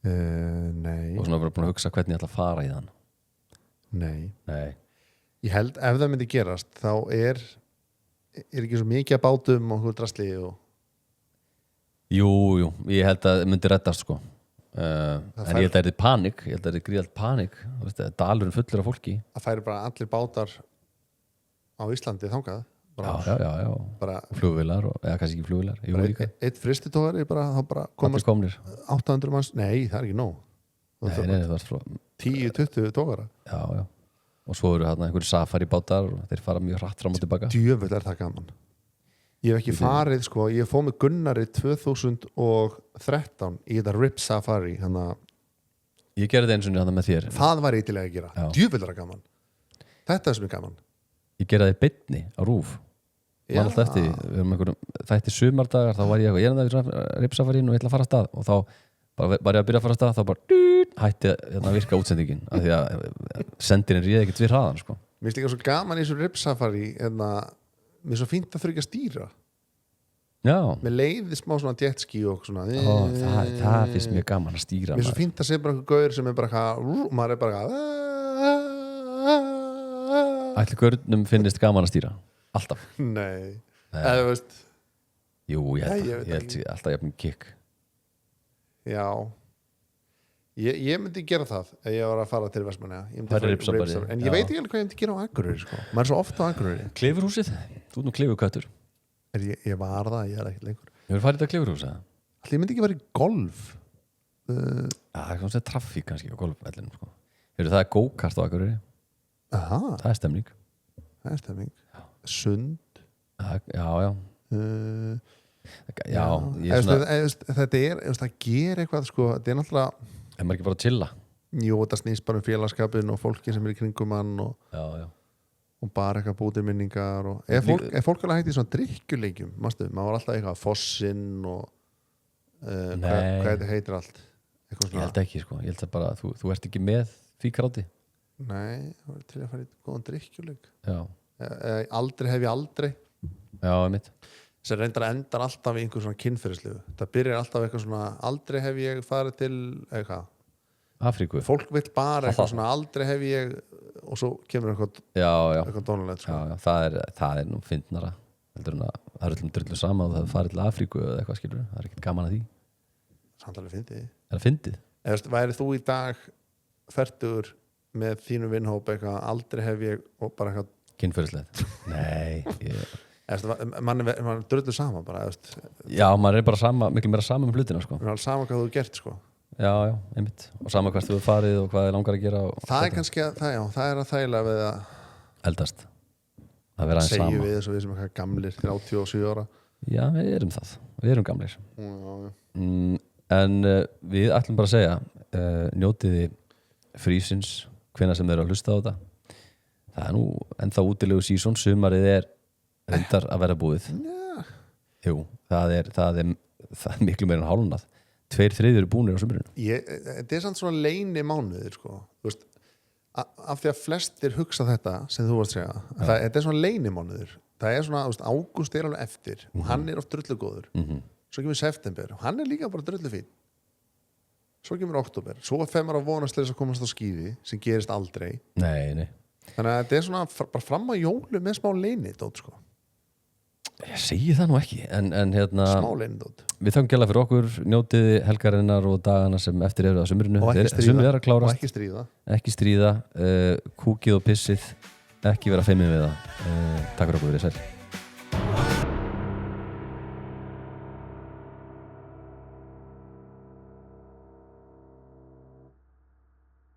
Nei Og svona bara búin að hugsa hvernig ég ætla að fara í þann Nei Ég held ef það myndi gerast þá er ekki svo mikið að bátum og hún drasli og... Jú, ég held að það myndi reddast sko en ég held að það er panik ég held að það er gríðalt panik dalurinn fullur af fólki Það færi bara allir bátar á Íslandi þangað Já bara, flugvélar, eða kannski ekki flugvélar Eitt fristitógari þá bara komast 800 manns Nei, það er ekki nóg Nei, það var frá 10-20 tógara Já og svo eru hérna einhverju safari bátar og þeir fara mjög hratt fram og tilbaka Djöfull er það gaman Ég hef ekki farið sko, ég fóð með Gunnari 2013 í þetta Rip Safari hana... Ég gerði þetta eins og hérna með þér Það var eitthvað að gera, djöfull er það gaman Þetta er sem er gaman Ég gerði það í beinni á RÚV Man alltaf eftir, við erum einhverjum þætti sumardagar, þá var ég það í Rip Safarín og ég ætla að fara að stað og þá var ég að byrja að fara að stað þá bara hætti að virka útsendingin af því að sendirinn réði ekkert við hraðan sko. Mér finnst líka svo gaman í þessu Rip Safari mér er svo fínt að þurfa að stýra Já Mér leiði smá svona jetski og svona það finnst mjög gaman að stýra Mér er svo fínt að segja bara einhver gaur sem er bara og maður er bara Ætli gaurnum finnist gaman að stýra Alltaf Nei, eða veist Jú, ég held alltaf jafnum kikk Já Ég myndi gera það ef ég var að fara til Vestmannaeyja en ég veit ekki alveg hvað ég myndi gera á Akureyri sko. Maður er svo ofta á Akureyri Klifurhúsið, þú nú klifurköttur Ég var það, ég er ekkert lengur Ég verið farið þetta klifurhúsið Allir myndi ekki vera í golf Það er kannski traffík kannski á golfvellinum sko. Það er go-kart á Akureyri Það er stemning Sund Já Þetta er það ger eitthvað sko, þetta er náttúrulega Er maður ekki bara að chilla? Jú, þetta snýst bara félagskapin og fólki sem er í kringum mann og bara eitthvað bútir minningar er fólk alveg hægt í svona drikkjuleikjum maður var alltaf eitthvað fossinn og hvað þetta heitir allt Ég held ekki sko, ég held að bara þú ert ekki með því kráti Nei, það var til að fara í góðan drikkjuleik Aldrei hef ég aldrei Já, mitt sem reyndar endar alltaf í einhver svona kynferðislu það byrjar alltaf eitthvað svona aldrei hef ég farið til eitthvað Afríku fólk vill bara eitthvað svona aldrei hef ég og svo kemur eitthvað dónulegt sko. það er nú fyndnara það er öllum drullu sama og það farið til Afríku eða eitthvað skilur, það er ekkert gaman að því Samtalið fyndið Er það fyndið? Væri þú í dag fertur með þínu vinnhóp eitthvað aldrei hef ég og bara eitthvað kynferðislegt? Nei mann er drullu sama bara Já, maður er bara miklu meira sama með hlutina sko. Sama hvað þú er gert sko. Já, einmitt og sama hvert þú er farið og hvað er langar að gera Það er kannski það er að þægilega við að eldast að vera aðeins sama Segjum við þess að við sem eitthvað gamlir 37 ára Já, við erum það, við erum gamlir En við ætlum bara að segja njótiði frísins hvenær sem þeir eru að hlusta á þetta Það nú ennþá útilegu sísón, sumarið reyndar að vera búið. Jú, það er miklu meira en hálfnað. 2/3 eru búnir á sumarinu. Þetta samt svona leyni mánuðir sko. Þú veist, af því að flestir hugsa þetta sem þú varst að segja, þetta svona leyni mánuðir. Það svona, þú veist, ágúst alveg eftir og hann oft drullugóður. Svo kemur september og hann líka bara drullufín. Svo kemur október, svo þegar maður að vonast til þess að komast á skíði sem gerist aldrei. Nei. Þannig að þetta svona bara fram á jólu með smá leyni dót sko. Ég segi það nú ekki en smá leyni dót. Við þöngum gæla fyrir okkur, njótið helgarinnar og dagana sem eftir eru á sumrinu. Og ekki stríða. Kúkið og pissið, ekki vera feimið við það. Takk fyrir okkur, verið sæl.